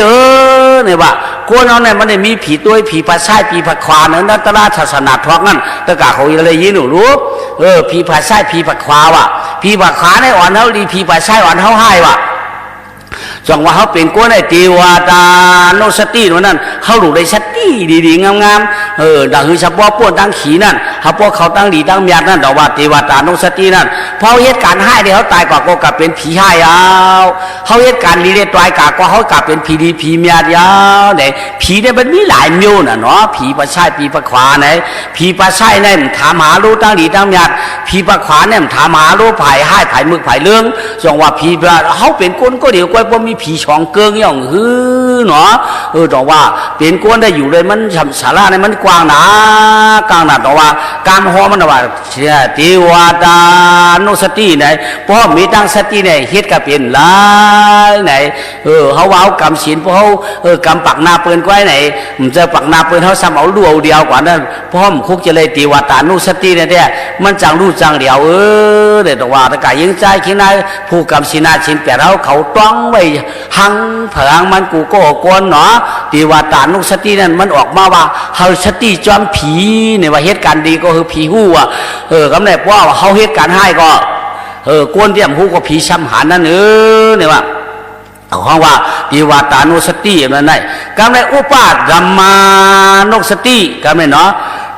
S1: เนี่ยว่าคนเอาเนี่ยมันได้มีผีตัวผีภาษาผีผักขวานั่นนัตตาศาสนาท้องนั่นตะกะเขาอะไรยินหนูรู้ผีภาษาผีผักขวาว่ะผีผักขวาในอ่อนเท่าดีผีภาษาอ่อนเท่าให้ว่ะจังว่าเขาเป็นก้นไอ้เทวตานกสตินั่นเขาหลุดในสติดีๆงามๆดังคือเฉพาะพวกตั้งขีนั่นเขาพวกเขาตั้งดีตั้งเมียนั่นแต่ว่าเทวตานกสตินั่นพอเหตุการณ์ให้เนี่ยเขาตายกว่าก็กลับเป็นผีให้เอาเขาเหตุการณ์ดีเลยตายกว่าเขากลับเป็นผีดีผีเมียยาวเนี่ยผีเนี่ยมันมีหลายမျိုးน่ะเนาะผีประชายผีประขวาเนี่ยผีประชายเนี่ยถามหาลูกตั้งดีตั้งเมียผีประขวาเนี่ยถามหาลูกไผ่ให้ไผ่มึกไผ่เรื่องจังว่าผีเขาเป็นก้นก็เดี๋ยวก็มีผีช่องเกิงอย่างเนาะแต่ว่าเป็นก้นได้อยู่เลยมันสาระเนี่ยมันกว้างหนากลางหนาแต่ว่าการหอมันว่าเทวตานกสติไหนเพราะมีตั้งสติไหนเฮ็ดกับเป็นหลายไหนเขาว่าเอากำศีลเพราะเขากำปักนาเปินก้อยไหนมันจะปักนาเปินเขาซ้ำเอาดูเอาเดียวกว่านั้นเพราะมันคุกจะเลยเทวตานกสติเนี่ยมันจังรู้จังเดียวเดี๋ยวแต่ว่าตะกายยังใจขี้นายผู้กำศีลนาศีลแปดเขาต้องไว้หังผางมันกูก็กวนเนาะตีว่าตานุสตินั่นมันออกมาว่าเฮาสติจอมผีเนี่ยว่าเหตุการณ์ดีก็คือผีหู้กำเนิดว่าเขาเหตุการณ์ให้ก็กวนเตรียมหู้ก็ผีช้ำหันนั่นเนี่ยว่า เอาห้องว่าดีวาตานุสตินั่นไงกำไรอุปาดัมมานุสติกำไรเนาะ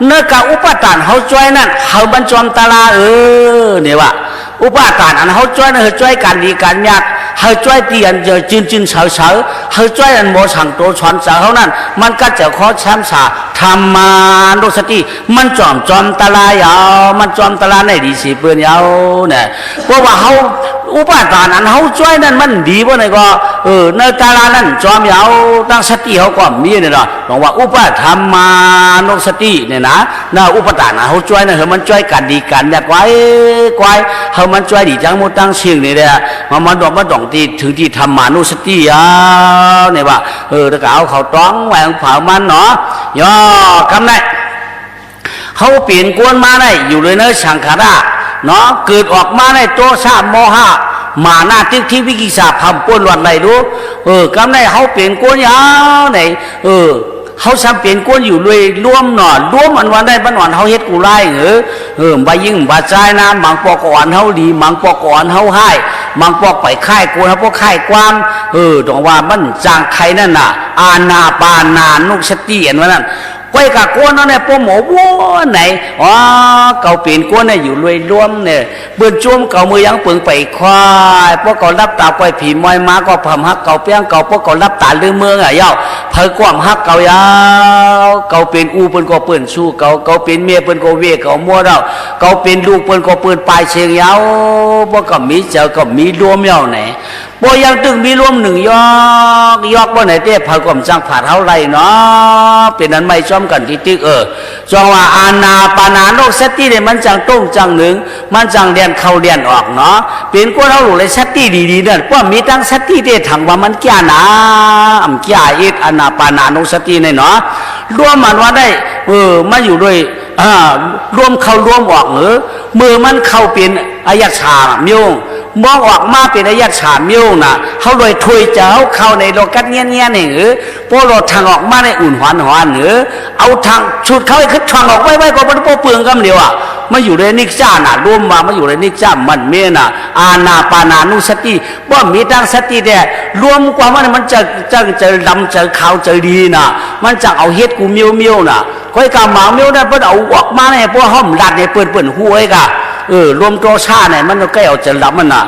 S1: เนื้อกาอุปาทานเขาจ้อยนั่นเขาบรรจอมตาลาเนี่ยว่าอุปาทานอันเขาจ้อยนั่นเขาจ้อยการดีการยากเขาจ้อยเตียนเจอจืนเฉาเขาจ้อยอันโมฉังโตช้อนเฉาเขานั่นมันก็จะขอแชมป์สาธรรมานุสติมันจอมตาลายาวมันจอมตาลาในดีสิเปื่อนยาวเนี่ยเพราะว่าเขาอุปาทานอันเขาจ้อยนั่นมันดีเพราะไหนก็ในตาลานั่นจอมยาวตั้งสติเขาก็มีเนี่ยนะบอกว่าอุปาธรรมานุสติเนี่ยนะน่าอุปทานเขาจ้อยนั่นมันจ้อยกันดีกันอยากไว้เขามันจ้อยดีจังมุตั้งเชียงนี่เนี่ยมันดอกที่ถึงที่ธรรมานุสติเนี่ยว่าถ้าเขาต้องแหวงเผามันเนาะย่อกำไรเขาเปลี่ยนกวนมาได้อยู่เลยเนื้อสังขารเนาะเกิดออกมาในโตชาโมหะมาหน้าตึกที่วิกิสาพำป้วนวันไรรู้กำไรเขาเปลี่ยนกวนยาวไหนเขาซ้ำเปลี่ยนกวนอยู่เลยร่วมหนอนร่วมอันวันได้บ้านหนอนเขาเฮ็ดกูไล่ใบยิ่งบาใจนะมังปอกก่อนเขาดีมังปอกก่อนเขาให้มังปอกไปค่ายกวนเขาพวกค่ายความตรงว่ามันจางใครนั่นน่ะอาณาปานานุสติอันว่านั่นก้อยกับกวนนั่นเนี่ยพวกหมอวัวไหนเก่าเปลี่ยนกวนเนี่ยอยู่รวยร่วมเนี่ยเบื่อจุ่มเก่ามือยังเปิงไปควายพวกเก่ารับตาก้อยผีมอยมาก็พำฮักเก่าเปี้ยงเก่าพวกเก่ารับตาลืมเมืองอ่ะย่าเผยกว้างฮักเก่ายาวเก่าเป็นอูเปิ้นก็เปิ้นสู้เก่าเป็นเมียเปิ้นก็เวเก่ามัวเราเก่าเป็นลูกเปิ้นก็เปิ้นปลายเชียงยาวพวกก็มีเจอก็มีรวมเย้าไหนบ่ยังตึงมีรวมหนึ่งยอกบ่ไหนเต้เผยกวามจังผาเท่าไรเนาะเป็นนั้นไม่ชอบกันที่ตึกจองว่าอาณาปานานุสติเนี่ยมันจังต้งจังหนึ่งมันจังเรียนเข้าเรียนออกเนาะเป็นคนเราหลุดเลยสติดีๆนั่นเพราะมีตั้งสติเต้ถังว่ามันแก่นะแก่อิดอาณาปานานุสติเนี่ยเนาะรวมมันว่าได้มาอยู่ด้วยรวมเข้ารวมออกมือมันเข้าเป็นอายชามิวมองออกมาเป็นอายชามิวน่ะเขาเลยถวยเจ้าเข้าในโลกัดเงี้ยๆนี่พวกเราทางออกมาในอุ่นหวานเอาทางชุดเขาให้ขึ้นทางออกไว้ก็มันโปเปลืองกำเดียวมาอยู่ในนิจ้าน่ะรวมมาอยู่ในนิจ้ามันเมน่ะอาณาปานานุสติว่ามีตั้งสติแต่รวมความว่ามันจะดำจะขาวจะดีน่ะมันจะเอาเฮ็ดกูเมียวน่ะค่อยกำหมาเมียวได้เพิ่นเอาออกมาเนี่ยพวกห้อมดัดเนี่ยเปิ่นหูไอ้กะรวมตัวชาเนี่ยมันก็ใกล้เอาจะรับมันน่ะ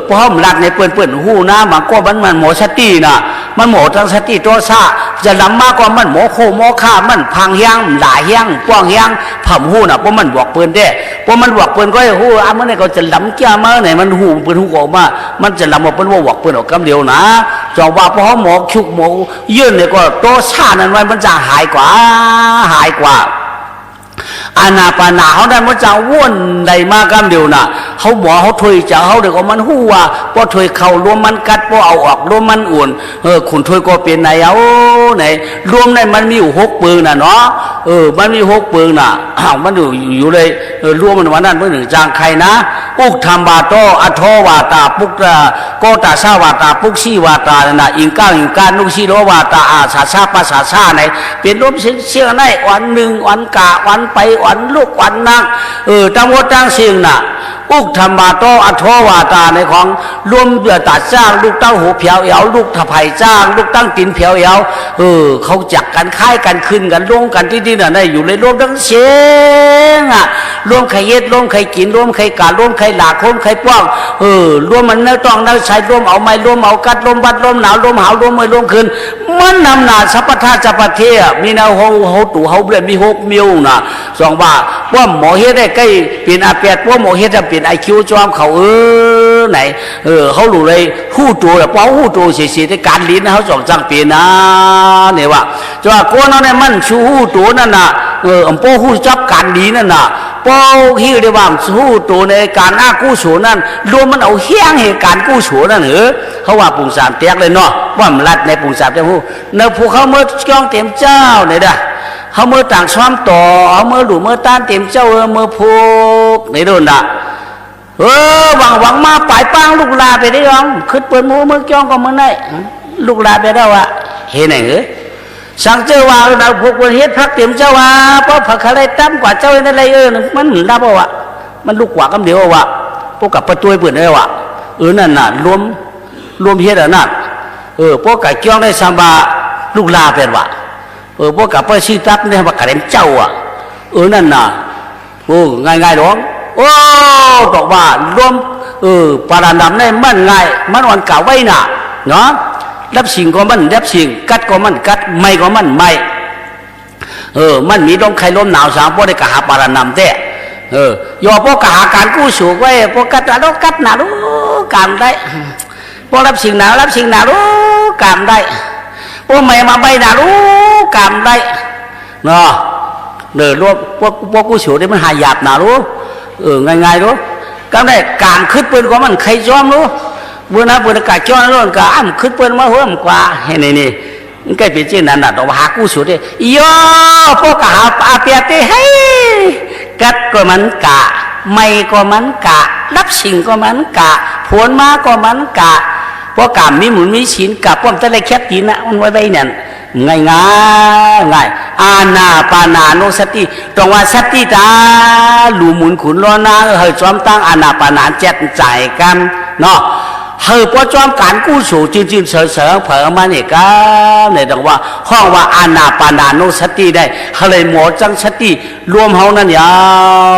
S1: พวกห้อมดัดเนี่ยเปิ่นหูนะบางก็มันหมอสติน่ะมันหมอทั้งสติตัวชาจะลำมากกว่ามันหมอโคหมอฆ่ามันพังเฮียงหลายเฮียงป้องเฮียงผ่ำหูน่ะเพราะมันบอกเปิ่นได้เพราะมันบอกเปิ่นก็ให้หูมันเนี่ยก็จะลำแก่มาเนี่ยมันหูเปิ่นหูออกมามันจะลำออกเป็นว่าบอกเปิ่นออกกำเดียวนะจองว่าพอหมอชุกหมอยื่นเนี่ยก็ตัวชานั้นมันจะหายกว่าอาณาปานาเขาได้มันจะว่นใดมากกันเดียวน่ะเขาบอกเขาถอยจะเขาเดี๋ยวก็มันหัวพอถอยเข่ารวมมันกัดพอเอาออกรวมมันอุ่นขุนถอยก็เป็นไหนไหนรวมในมันมีอยู่6 ปืนน่ะเนาะมันมี6 ปืนน่ะมันอยู่เลยรวมมันวันนั้นเมื่อหนึ่งจางใครนะอุกธรรมบาโตอัทโทวาตาปุกตาโกตาสาวาตาปุกชีวาตาน่ะอิงก้านุชีโรวาตาอาสาชาปัสสาไหนเป็นรวมเสียงในวันหนึ่งวันกะวันไปวันลูกวันนางตั้งวัดตั้งเสียงน่ะอุกธรรมบาโตอัทโทวาตาในของรวมเบื่อตัดจ้างลูกตั้งหูเพียวเอวลูกถะไผ่จ้างลูกตั้งตินเพียวเอวเขาจักกันค่ายกันขึ้นกันลงกันที่น่ะได้อยู่เลยรวมทั้งเสียงรวมใครเย็ดรวมใครกินรวมใครกาดรวมใครหลากรวมใครป้องรวมมันเนื้อต้องเนื้อใช้รวมเอาไม้รวมเอากัดรวมบัดรวมหนาวรวมหาวรวมมือรวมคืนมันนำหนาสัพพทาจัปเทมีนาเฮาตู่เฮาเบลมี6 มิวน่ะสองว่าว่าหมอเฮ็ดได้ใกล้เปลี่ยนอาเปียดว่าหมอเฮ็ดจะเปลี่ยนไอคิวจอมเขาไหนเขาหลุเลยหู้ตัวแต่ป้อหู้ตัวเสียๆที่การลิ้นเขาสองจังเปลี่ยนนะเนี่ยว่าจะว่าก้นนั่นเนี่ยมันชูหู้ตัวนั่นน่ะป้อหู้จับการลิ้นนั่นน่ะป้อฮิ้วได้ว่าหู้ตัวในการอ้ากู้โฉนั่นรวมมันเอาเฮี้ยงเหตุการณ์กู้โฉนั่นเขาว่าปุ่งสามแตกเลยเนาะว่ามันรัดในปุ่งสามแตกหูเนื้อผู้เขาเมื่อจ้องเต็มเจ้าเนี่ยด่ะเขาเมื่อต่างซ้อมต่อเขาเมื่อหลุมเมื่อต้านเต็มเจ้าเมื่อพูกในโดนด่ะหวังมาปลายป้างลูกลาไปได้ยังขึ้นเปิดมือเมื่อจ้องก็มือได้ลูกลาไปได้วะเห็นไหนสั่งเจ้าว่าเราพวกคนเฮ็ดพักเต็มเจ้าว่าเพราะผักอะไรตั้มกว่าเจ้าอะไรมันได้ป่าวะมันลูกกว่ากันเดียววะพวกกับประตูเปิดได้วะนั่นน่ะรวมเฮ็ดนั่น พวกกะจ้องได้สัมบาลูกลาเป็นว่าพวกกะไปชื่อตับเนี่ยว่ากะเล่นเจ้าอ่ะนั่นน่ะง่ายๆหรอกบอกว่ารวมปารานำในมันง่ายมันวันเก่าไว้น่ะเนาะรับสิ่งก็มันรับสิ่งกัดก็มันกัดไม่ก็มันไม่มันมีลมใครลมหนาวสามพวกได้กะหาปารานำแต่ยอพวกกะหาการกู้สูงไว้พวกกัดแล้วกัดหนารู้กามได้พวกรับสิ่งหนารับสิ่งหนารู้กามได้พวกไม่มาใบหนารู้กามได้เนาะรวมพวกกู้สูงได้มันหายาบหนารู้ง่ายๆรู้ก็ได้การขึ้นปืนของมันใครจอมรู้บุญนะบุญกาจอมรู้ก็อ้ำขึ้นปืนมาหัวมกว่าเห็นนี่มันก็เป็นเช่นนั้นนะเราหากู้สูงได้ย่อพวกกะหาอาเปียเตให้กัดก็มันกะไม่ก็มันกะรับสิ่งก็มันกะผลมาก็มันกะพวกกามมีหมุนมีศีลกับพวกตะเลแคบตีนะมันไว้ใบนั่นง่ายอาณาปานานุสติตรงว่าสติตาหลูหมุนขุนล้อนาเฮ้ยจอมตั้งอาณาปานาเจ็ดใจกันเนาะเฮ้ยพอจอมการกู้สู่จืดเสอเผอมาเนี่ยกันเนี่ยตรงว่าห้องว่าอาณาปานานุสติได้เฮ้ยหมอจังสติรวมเฮานั่นยา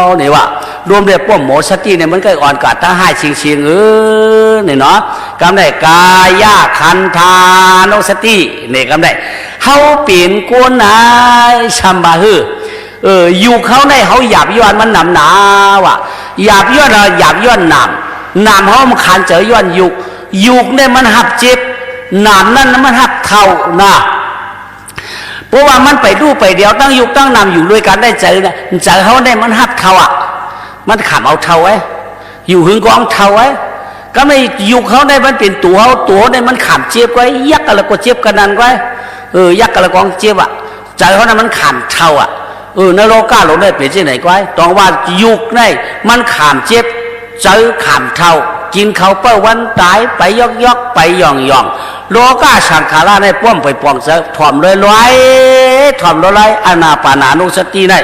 S1: วเนี่ยว่ารวมเรียกพวกหมอสติเนี่ยมันก็อ่อนกว่าทั้งห้าชิงเนี่ยเนาะกำได้กายคันธานุสติเนี่ยกำได้เขาเปลี่ยนโกนนายชัมบาฮืออยู่เขาในเขาหยาบย้อนมันหนำหนาว่ะหยาบย้อนเราหยาบย้อนหนำเขามันขันเจอย้อนยุกเนี่ยมันหับเจ็บหนำนั่นมันหับเท่านะเพราะว่ามันไปดูไปเดียวตั้งยุกตั้งนำอยู่ด้วยกันได้เจอเนี่ยเจอเขาได้มันหับเท่าอ่ะมันขำเอาเท่าไว้อยู่หึงกองเท่าไว้ก็ไม่ยุกเขาได้มันเป็นตัวเขาตัวได้มันขำเจ็บไว้ยักอะไรก็เจ็บกันนั่นไว้ยักษ์กระกองเจ็บอ่ะใจเขานั้นมันขามเท่าอ่ะนรกก้าลงได้เปลี่ยนที่ไหนก้อยตองว่ายุกได้มันขามเจ็บเจอขามเท่ากินเขาเป้าวันตายไปยอกไปย่องโลก้าสังขาราในป้อมไปปองเสถ่อมลอยถ่อมลอยอานาปานานุสติได้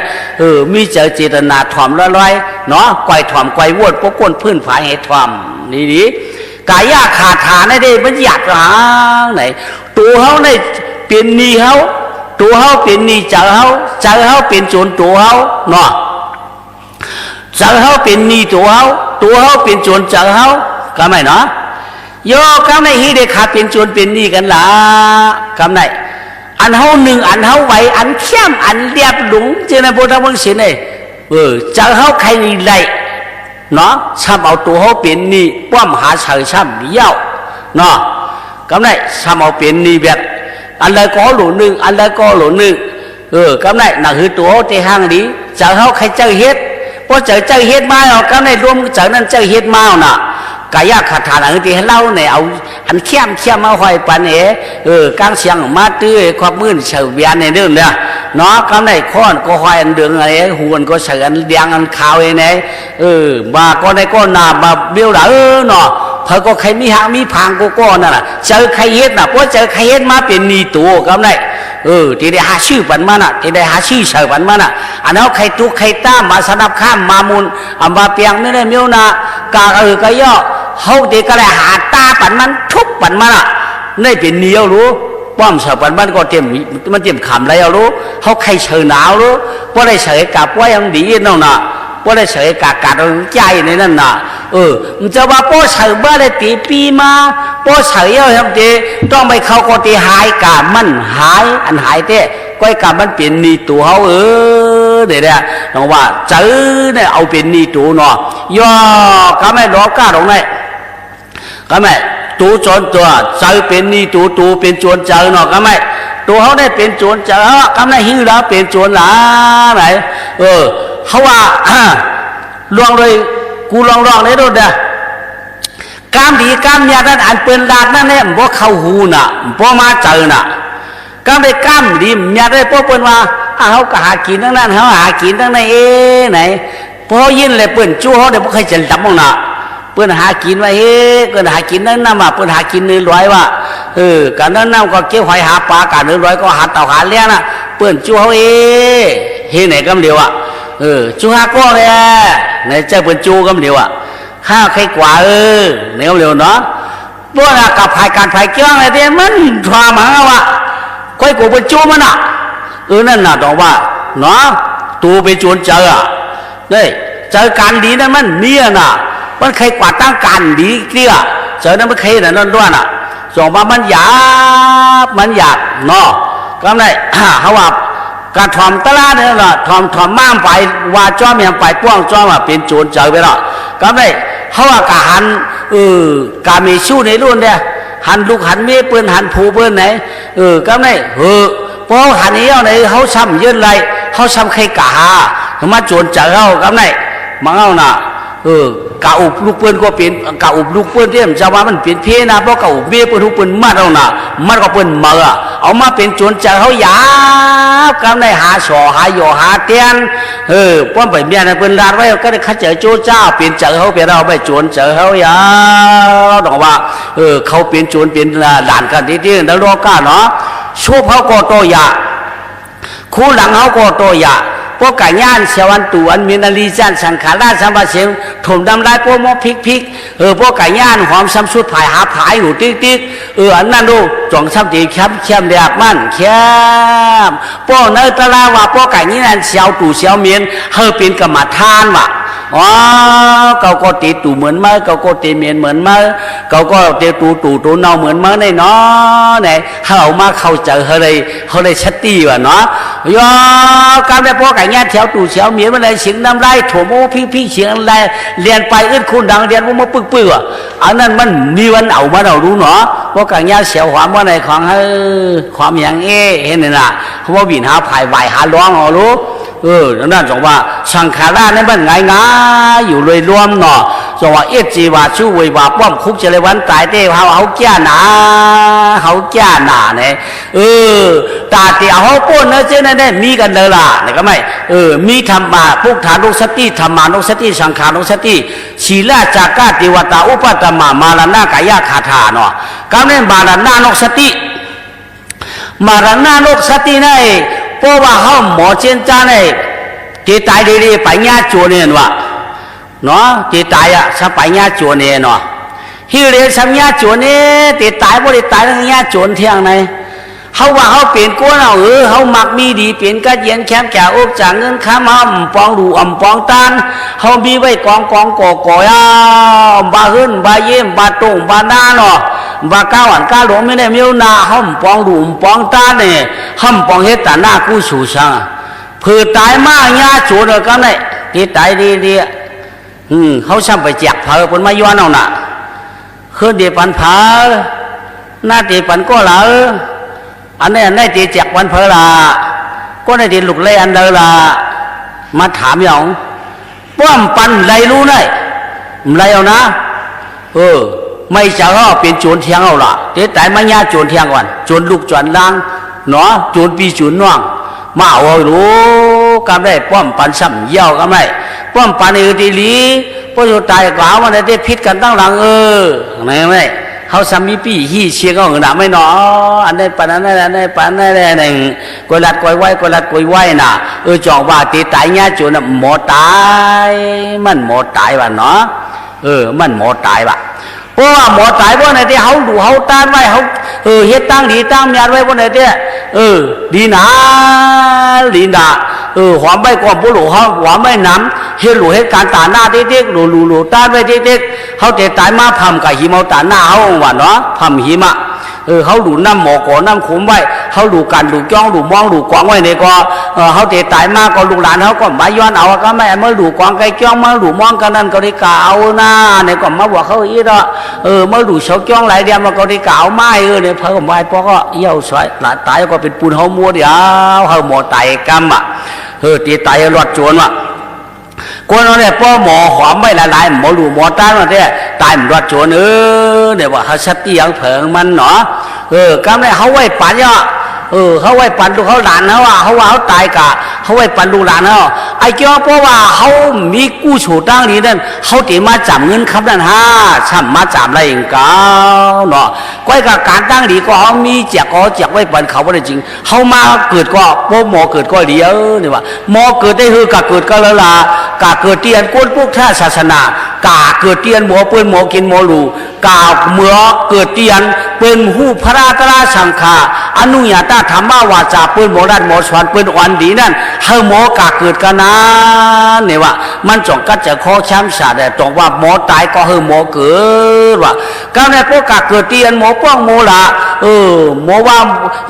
S1: มีเจอเจตนาถ่อมลอยเนาะไกวถ่อมไกววดพวกก้นพื้นผาให้ถ่อมนี่กายขาดฐานได้มันหยาดหางไหนตัวเขาในเป็นนีเขาตัวเขาเป็นนีเจอเขาเป็นโจรตัวเขาเนาะเจอเขาเป็นนีตัวเขาเป็นโจรเจอเขาก็ไม่เนาะโยกำในฮีเดขาเป็นโจรเป็นนีกันละกำในอันเขาหนึ่งอันเขาไหวอันเข้มอันเรียบหลงเจนโบราณวังศิลป์เลยเจอเขาใครนี่ไรเนาะช้ำเอาตัวเขาเป็นนีป้อมหาเฉยช้ำเย้าเนาะกำในช้ำเอาเป็นนีแบบอันใดก็หลุหนึ่งอันใดก็หลุหนึ่งก็ได้หนักคือตัวเตะห้างดีเจอเขาใครเจอเฮ็ดพอเจอเฮ็ดมาเอาก็ได้รวมเจอนั้นเจอเฮ็ดมาน่ะกายขาดฐานอันที่ให้เล่าเนี่ยเอาอันเข้มมาหอยปันกลางเสียงมาตื้อความมื่นเฉยเบียนในเรื่องเนี่ยเนาะก็ได้ค้อนก็หอยอันเดืองอะไรหุ่นก็เฉยอันเดียงอันขาวไอ้เนี่ยมาก็ได้ก็นามาเบี้ยวด่าเนาะเพอก็ใครมีหางมีพังก็นั่นแหละเจอใครเฮ็ดน่ะเพราะเจอใครเฮ็ดมาเป็นนีตัวก็ได้ที่ได้หาชื่อปันมาน่ะที่ได้หาชื่อเฉยปันมาน่ะอันนั้นใครทุกใครตามมาสนับข้ามมามุนมาเปียงไม่ได้เมียวน่ะกาก็ย่อเขาเด็กก็ได้หาตาปันมันทุกปันมาน่ะนี่เป็นเนียวรู้ป้อมเฉยปันมันก็เต็มมันเต็มขำอะไรเอารู้เขาใครเฉยหนาวรู้เพราะได้เฉยกับว่ายังดีนั่นน่ะว่าได้เฉยกาดใจในนั่นน่ะมันจะว่าป้อเฉยบ้าได้ตีปีมาป้อเฉยเอาทำเดต้องไปเข้าก็ตีหายกามันหายอันหายเต้ก้อยกามันเปลี่ยนนีตัวเขาเดี๋ยวเนี่ยน้องว่าเจอเนี่ยเอาเป็นนีตัวเนาะย่อก็ไม่รอก้าตรงไหนก็ไม่ตัวโจรตัวเจอเป็นนีตัวเป็นโจรเจอเนาะก็ไม่ตัวเขาได้เป็นโจรเจอก็ไม่หิ้วแล้วเป็นโจรหลาไหนเขาว่าลองเลยกูลองเลยดูเด้อกามดีกามยานั่นอันเป็นดาดนั่นเนี่ยบ่เข้าหูน่ะบ่มาเจอน่ะกามได้กามดียาได้พวกเปิ้นว่าเขาก็หากินทั้งนั้นเขาหากินทั้งนั้นไหนพอยินเลยเปิ้นจู้เขาได้บ่เคยจะจับมั้งน่ะเปิ้นหากินว่าเปิ้นหากินนั่นน่ะว่าเปิ้นหากิน100ว่ากันนั้นน่ะก็เก็บหอยหาปลากัน100ก็หาเต่าหาเลี้ยงน่ะเปิ้นจู้เขาไหนกำเดียวอ่ะจูฮาก็เลยในเจ้าเป็นจูก็เดียวอ่ะข้าใครกว่าในก็เดียวเนาะ ตัวน่ะกับภายการภายเกี่ยวอะไรเดียมันทว่ามาว่าก้อยกูไปจูมันอ่ะนั่นน่ะต้องว่าเนาะตูไปจวนเจออ่ะเนี่ยเจอการดีนั่นมันเนี่ยน่ะมันใครกว่าตั้งการดีเกลี้ยเจอนั้นมันใครน่ะนั่นด้วยน่ะส่งมามันหยาบเนาะก็ได้เขาว่าการทอมตลาดเนี่ยล่ะทอมม่ามไปว่าจ้อมยังไปป้วงจ้อมว่าเป็นโจรเจอไปแล้วก็ได้เขาว่าการหันการมีชู้ในรุ่นเนี่ยหันลูกหันเมียปืนหันผูปืนไหนก็ได้เพราะหันนี้เอาไหนเขาซ้ำยืนไรเขาซ้ำใครกะหามาโจรเจอเขาก็ได้มาเอาน่ะกะอุบลูกปืนก็เป็นกะอุบลูกปืนที่มันจะว่ามันเป็นเพี้ยนะเพราะกะอุบเมียปืนลูกปืนมัดเอาน่ะมัดก็ปืนเมื่อเอามาเป็นโจรเจอเขาหยาบก็ได้หาสอหาหยอหาเตียนป้อมไปเมียนะปืนลาดไว้ก็ได้ขัดเจอโจเจ้าเป็นเจอเขาเป็นเราไปโจรเจอเขาหยาบบอกว่าเขาเป็นโจรเป็นหลานกันที่แล้วรอก้าเนาะชูเขาก็โตยาคู่หลังเขาก็โตยาพวกไก่ย่านเสวันตวนมีนาลีจันสังขาราสัมปเสียงถมดำลายพวกมอพริกพวกไก่ย่านหอมซ้ำสุดผายหาผายอยู่ติ๊กอันนั้นดูจ่องซ้ำตีเข้มเดียบมันเข้มพวกเนื้อตะลาว่าพวกไก่ย่านเสียวตู่เสียวเมียนเป็นกรรมฐานว่ะเขาก็ตีตู่เหมือนเมื่อเขาก็ตีเมียนเหมือนเมื่อเขาก็ตีตู่เนาเหมือนเมื่อในเนาะเนี่ยเขามาเข้าเจอเขาเลยชัดตีว่ะเนาะยอการได้พวกไก่ย่านเสียวตู่เสียวเมียนมาเลยเสียงน้ำลายถั่วโมพี่เสียงอะไรเรียนไปคุณดังเรียนว่ามาปื้ออันนั้นมันมีวันเอามาเรารู้เนาะพวกไก่ย่านเสียวหวานว่าในของความอย่างเห็นไหมล่ะเขาว่าบินหาภายไหวหาร้องเอารู้นั่นสองว่าสังขาราเนี่ยมันง่ายอยู่เลยรวมเนาะสองว่าจีว่าชู้วยว่าป้อมคุกเจริญวันตายเต้เขาแก่หนาเนี่ยตาเตียวเขาป้นเนอะเจ้านั่นได้มีกันเลยล่ะเนี่ยก็ไม่มีธรรมะพุทธานุสติธรรมานุสติสังขานุสติศีลจากาติวตาอุปตมะมาลนากายคาถาเนาะก็เนี่ยมาลนานุสติมาลนานุสติเนี่ยเพราะว่าเขาหมอเจนจ้าเนี่ยที่ตายดีๆไปญาโจเนี่ยว่ะเนาะที่ตายสไปญาโจเนี่ยเนาะฮิเรสัมญาโจเนี่ยที่ตายบ่ได้ตายทั้งญาโจรเที่ยงไหนเขาว่าเขาเปลี่ยนก้นเอาเขามักมีดีเปลี่ยนกระเยียนแคมแก่อกจากเงินข้ามปองดูปองตานเขามีไว้กองก่อยบาขึ้นบาเยี่ยมบาตรงบาหน้าเนาะบาก้าวันก้าหลวงไม่ได้มีนาห้องปองดูปองตาเนี่ยห้องปองเฮตตาหน้ากู้สู่ช่างเพื่อตายมากญาโจรกันเลยที่ตายดีเขาช่างไปแจกเผาคนมาย้อนเอาหน่ะคือเดี๋ยวปันเผาหน้าเดี๋ยวปันก็เหลาอันนี้ได้ตีแจกวันเผาละก็ได้ตีลูกเล่อันเดอละมาถามอย่างป้อมปันไรรู้ได้ไรเอานะไม่จะก็เป็นโจรเทียงเอาละแต่ไม่ญาโจรเทียงก่อนโจรลูกโจรล่างเนาะโจรปีโจรน่องมาเอารู้กำได้ป้อมปันซ้ำเยี่ยวกำได้ป้อมปันดีลีพออยู่ตายกล่าวว่าได้พิษกันตั้งหลังไม่เขาสามีปีฮีเชียงเอาหนาไม่หนออันนี้ปันอันนี้ปันอันนี้หนึ่งกวยลัดกวยไว้น่ะจองว่าตีตายญาโจรน่ะหมอตายมันหมอตายว่ะเนาะมันหมอตายว่ะเพราะว่าหมอตายพวกไหนที่เขาดูเขาต้านไว้เขาเฮ็ดตั้งดีตั้งยาไว้พวกไหนที่ดีหนาหอมใบกว่าผู้หลวงเขาหอมใบน้ำเฮ็ดหลูเฮ็ดการตาหน้าเด็กๆหลูต้านไว้เด็กๆเขาเตะตายมาพำกับหิมเอาตาหน้าเขาว่าเนาะพำหิมะเขาหลูน้ำหมอก่อน้ำขุมไว้เขาหลูกันหลูจ้องหลูมองหลูกวางไว้ในก็เขาเตะตายมาก็ลูกหลานเขาก็มาย้อนเอาก็ไม่เมื่อหลูกวางไก่จ้องเมื่อหลูมองกันนั่นก็ได้กล่าวหน้าเนี่ยก็มาบอกเขาอีกเนาะเมื่อหลูเสาจ้องหลายเดียวมันก็ได้กล่าวไม่เนี่ยเพิ่มไว้เพราะก็เยี่ยวสวยหลานตายก็เป็นปูนเขามัวเดียวเขาหมอตายกำตีตายรอดโจรว่ะคนเราเนี่ยพ่อหมอหอมไม่ละลายหมอหลูหมอต้านมาเนี่ยตายมันรอดโจรเนี่ยว่าเขาสติยังเผิงมันเนาะก็ไม่เขาไว้ปันเนาะเขาไว้ปันลูกเขาหลานเขาว่าเขาตายกะเขาไว้ปันลูกหลานเขาไอ้เจ้าเพราะว่าเขามีกู้ฉูตั้งนี้นั่นเขาตีมาจับเงินครับนั่นช่ำมาจับอะไรอย่างเก่าเนาะก้อยกับการตั้งดีก็เขามีแจกไว้ปันเขาไม่ได้จริงเขามาเกิดก็พวกหมอเกิดก็เดียวเนี่ยว่าหมอเกิดได้คือกะเกิดก็แล้วล่ะกะเกิดเตียนก้นพวกท่าศาสนาก กาเกิดเตียนหมอเปิ้นหมอกินหมอลูกาเมื่อเกิดเตียนเปิ้นหูพระราตราสังฆาอนุญาตธรรมวาจาเปิ้นหมอดันหมอสอนเปิ้นอ่อนดีนั่นเฮาหมอกาเกิดกันนะเนี่ยว่ามันจ่องกัดจะข้อช้ำสาแต่ตรงว่าหมอตายก็เฮาหมอเกิดว่าก้าวในพวกกาเกิดเตียนหมอป้องหมอละหมอว่า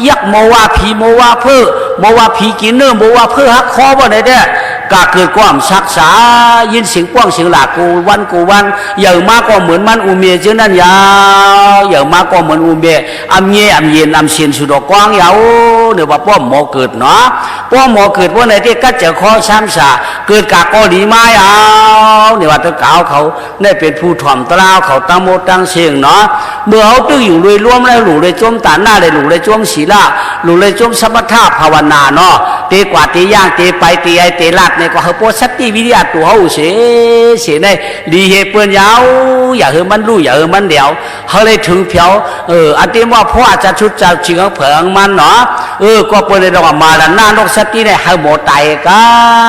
S1: ยักหมอว่าผีหมอว่าเพื่อหมอว่าผีกินเนื้อหมอว่าเพื่อฮักคอบ่ได้เด้กาเกิดความศักษายินเสียงป้องเสียงหลากูวันอย่ามากก็เหมือนมันอุเมียเจ้านั่นยาวอย่ามากก็เหมือนอุเมียอำเย็นอำเสียนสุดกว้างยาวเดี๋ยวว่าป้อมหมอเกิดเนาะป้อมหมอเกิดพวกไหนที่กัดเจอข้อช้ำสาเกิดกากก็ดีไม้เอาเนี่ยว่าตะกาวเขาได้เป็นผู้ถ่อมตราวเขาตั้งโมตั้งเสียงเนาะเมื่อเขาตื้ออยู่รวยร่วมแล้วหลูเลยจมตาหน้าเลยหลูเลยจมศีลาหลูเลยจมสมถะภาวนาเนาะเตกว่าเตย่างเตไปเตไอเตลาดในก็เขาโพสติวิทยาตัวเขาเสียในดีเหตุเปื้อนยาวอย่าเฮมันรู้อย่าเฮมันเดียวเขาเลยถึงเพียวอันที่ว่าพ่ออาจจะชุดจะชิงเขาเผิงมันเนาะก็เปิดเลยว่ามาแล้วหน้านกสติเนี่ยให้หมดตายกั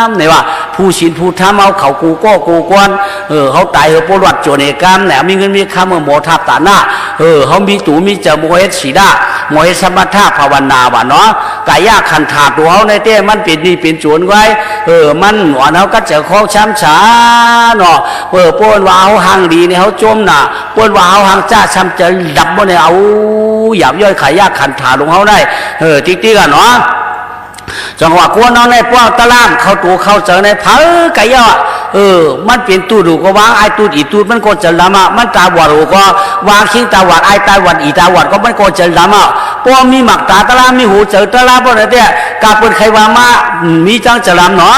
S1: นเนี่ยว่าผู้ศีลผู้ธรรมเอาเขากูก็กูกวนเขาตายปวดโจรเอกรรมเนี่ยมีเงินมีคำหมอทับตาหน้าเขามีตู่มีเจอโมเหตุสีดาโมเหตุสมถะภาวนาว่าเนาะกายาขันถาตัวเขาในเต้มันเป็นนี่เป็นโจรไว้มันหวานเขาก็เจอข้อช้ำช้าเนาะปวนว่าเขาห่างดีเนี่ยเขาจมน่ะปวนว่าเขาห่างจ้าช้ำจะดับบ่เนี่ยเอาหยาบย่อยขายาขันถาลงเขาได้ติ๊กๆกันเนาะจังหวะกวนน้องในพวกตะล่ามเข้าตัวเข้าเจอในเผาไก่ย่อมันเป็นตูดูก็วางไอตูดอีตูดมันก็จะละมามันตาบอดก็วางคิงตาบอดไอตาบอดอีตาบอดก็มันก็จะละมาพอมีหมักตาตะล่ามมีหูเจอตะล่ามพวกนั้นเนี่ยกาเปิดใครว่ามามีจังจะลำเนาะ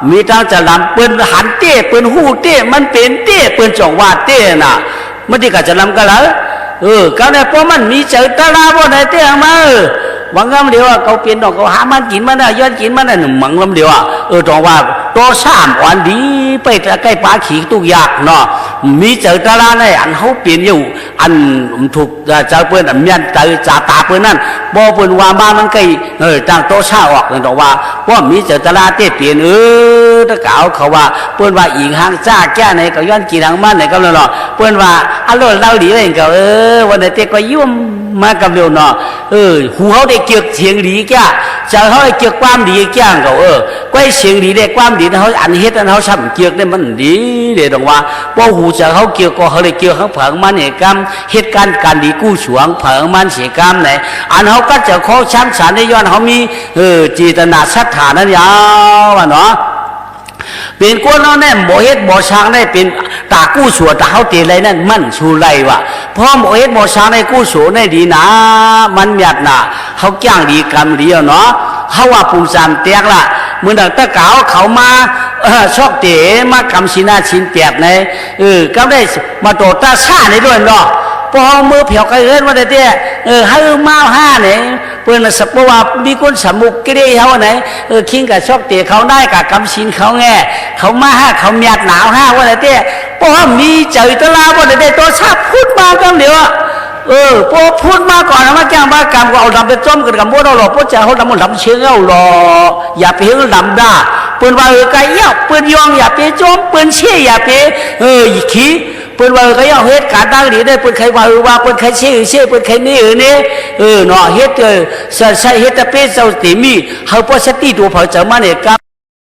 S1: มีจังจะลำเปิ้นหันเต้เปิ้นหูเต้มันเป็นเต้เปิ้นจ่องว่าเต้น่ะมันที่กาจะลำกันแล้วก็เนี่ยพอมันมีเจอตะล่ามพวกนั้นเต้มาบางคำเดียวเขาเปลี่ยนดอกเขาหามันกินมันได้ย้อนกินมันได้หนึ่งมังลำเดียวตรงว่าตัวสามวันดีไปใกล้ปลาขี่ตุกยากเนาะมีเจอตาลาในอันเขาเปลี่ยนอยู่อันถูกเจอเปิ้นอันเมียนเจอจ่าตาเปิ้นนั่นบ่เปิ้นว่ามามันใกล้ต่างโตชาออกเลยตรงว่ามีเจอตาลาเต้เปลี่ยนตะกาวเขาว่าเปิ้นว่าอีกหางจ้าแก่ในก็ย้อนกินหางมันในก็เลยเนาะเปิ้นว่าอร่อยเล่าดีเลยก็วันไหนเต้ก็ยุ่มมากับเดียวเนาะหูเขาได้เกี่ยวเสียงดีแก่จะเขาได้เกี่ยวความดีแก่เขาก้อยเสียงดีได้ความดีเขาอันเฮ็ดอันเขาทำเกี่ยวได้มันดีเดี๋ยวตรงว่าพอหูจะเขาเกี่ยวก็เขาได้เกี่ยวเขาเผงมันเหตุกรรมเหตุการณ์การดีกู้ฉวงเผงมันเสียกรรมไหนอันเขาก็จะข้อช้ำสารในย้อนเขามีจิตนาศรัทธานั้นยาวเนาะเป็นก้นเอาแน่หมอเฮ็ดหมอช้างได้เป็นตากู้ชัวตาเขาเตียนไรนั่นมันชูไรวะเพราะหมอเฮ็ดหมอช้างได้กู้ชัวได้ดีนะมันหยัดนะเขาจ้างดีกรรมดีเนาะเขาว่าปูจามเตียกละเมื่อดังตะเกาเขามาชอบเตะมากำชินาชินเปียกในก็ได้มาโดดตาซ่าในด้วยเนาะพอมือเผียวกันเอิ้นว่าเตี้ยให้มาห้าเนี่ยเพื่อนสับว่ามีคนสมุกกี่ได้เขาไหนคิงกับชอบเตะเขาได้กับกำชินเขาแง่เขามาห้าเขาหยาดหนาวห้าว่าเตี้ยพอมีเจอตะลาว่าเตี้ยตัวชาพูดมากันเดียวพอพูดมาก่อนนะมาแจ้งว่ากรรมก็เอาดำไปจ้มกันกับพวกเราหรอกพวกเจ้าเขาดำมันดำเชื่อเอาหรออย่าไปเฮงดำด่าเปิ้นว่าไก่ย่าเปิ้นยองอย่าไปจ้มเปิ้นเชี่ยอย่าไปอีกขี้เปิ้นว่าก็ย่าเฮ็ดการตั้งดีได้เปิ้นใครว่าเปิ้นใครเชี่ยเปิ้นใครนี่เนี่ยเนาะเฮ็ดใส่เฮ็ดตะเป้เจ้าติมีเฮาบ่สติตัวเผาเจ้ามาเนี่ย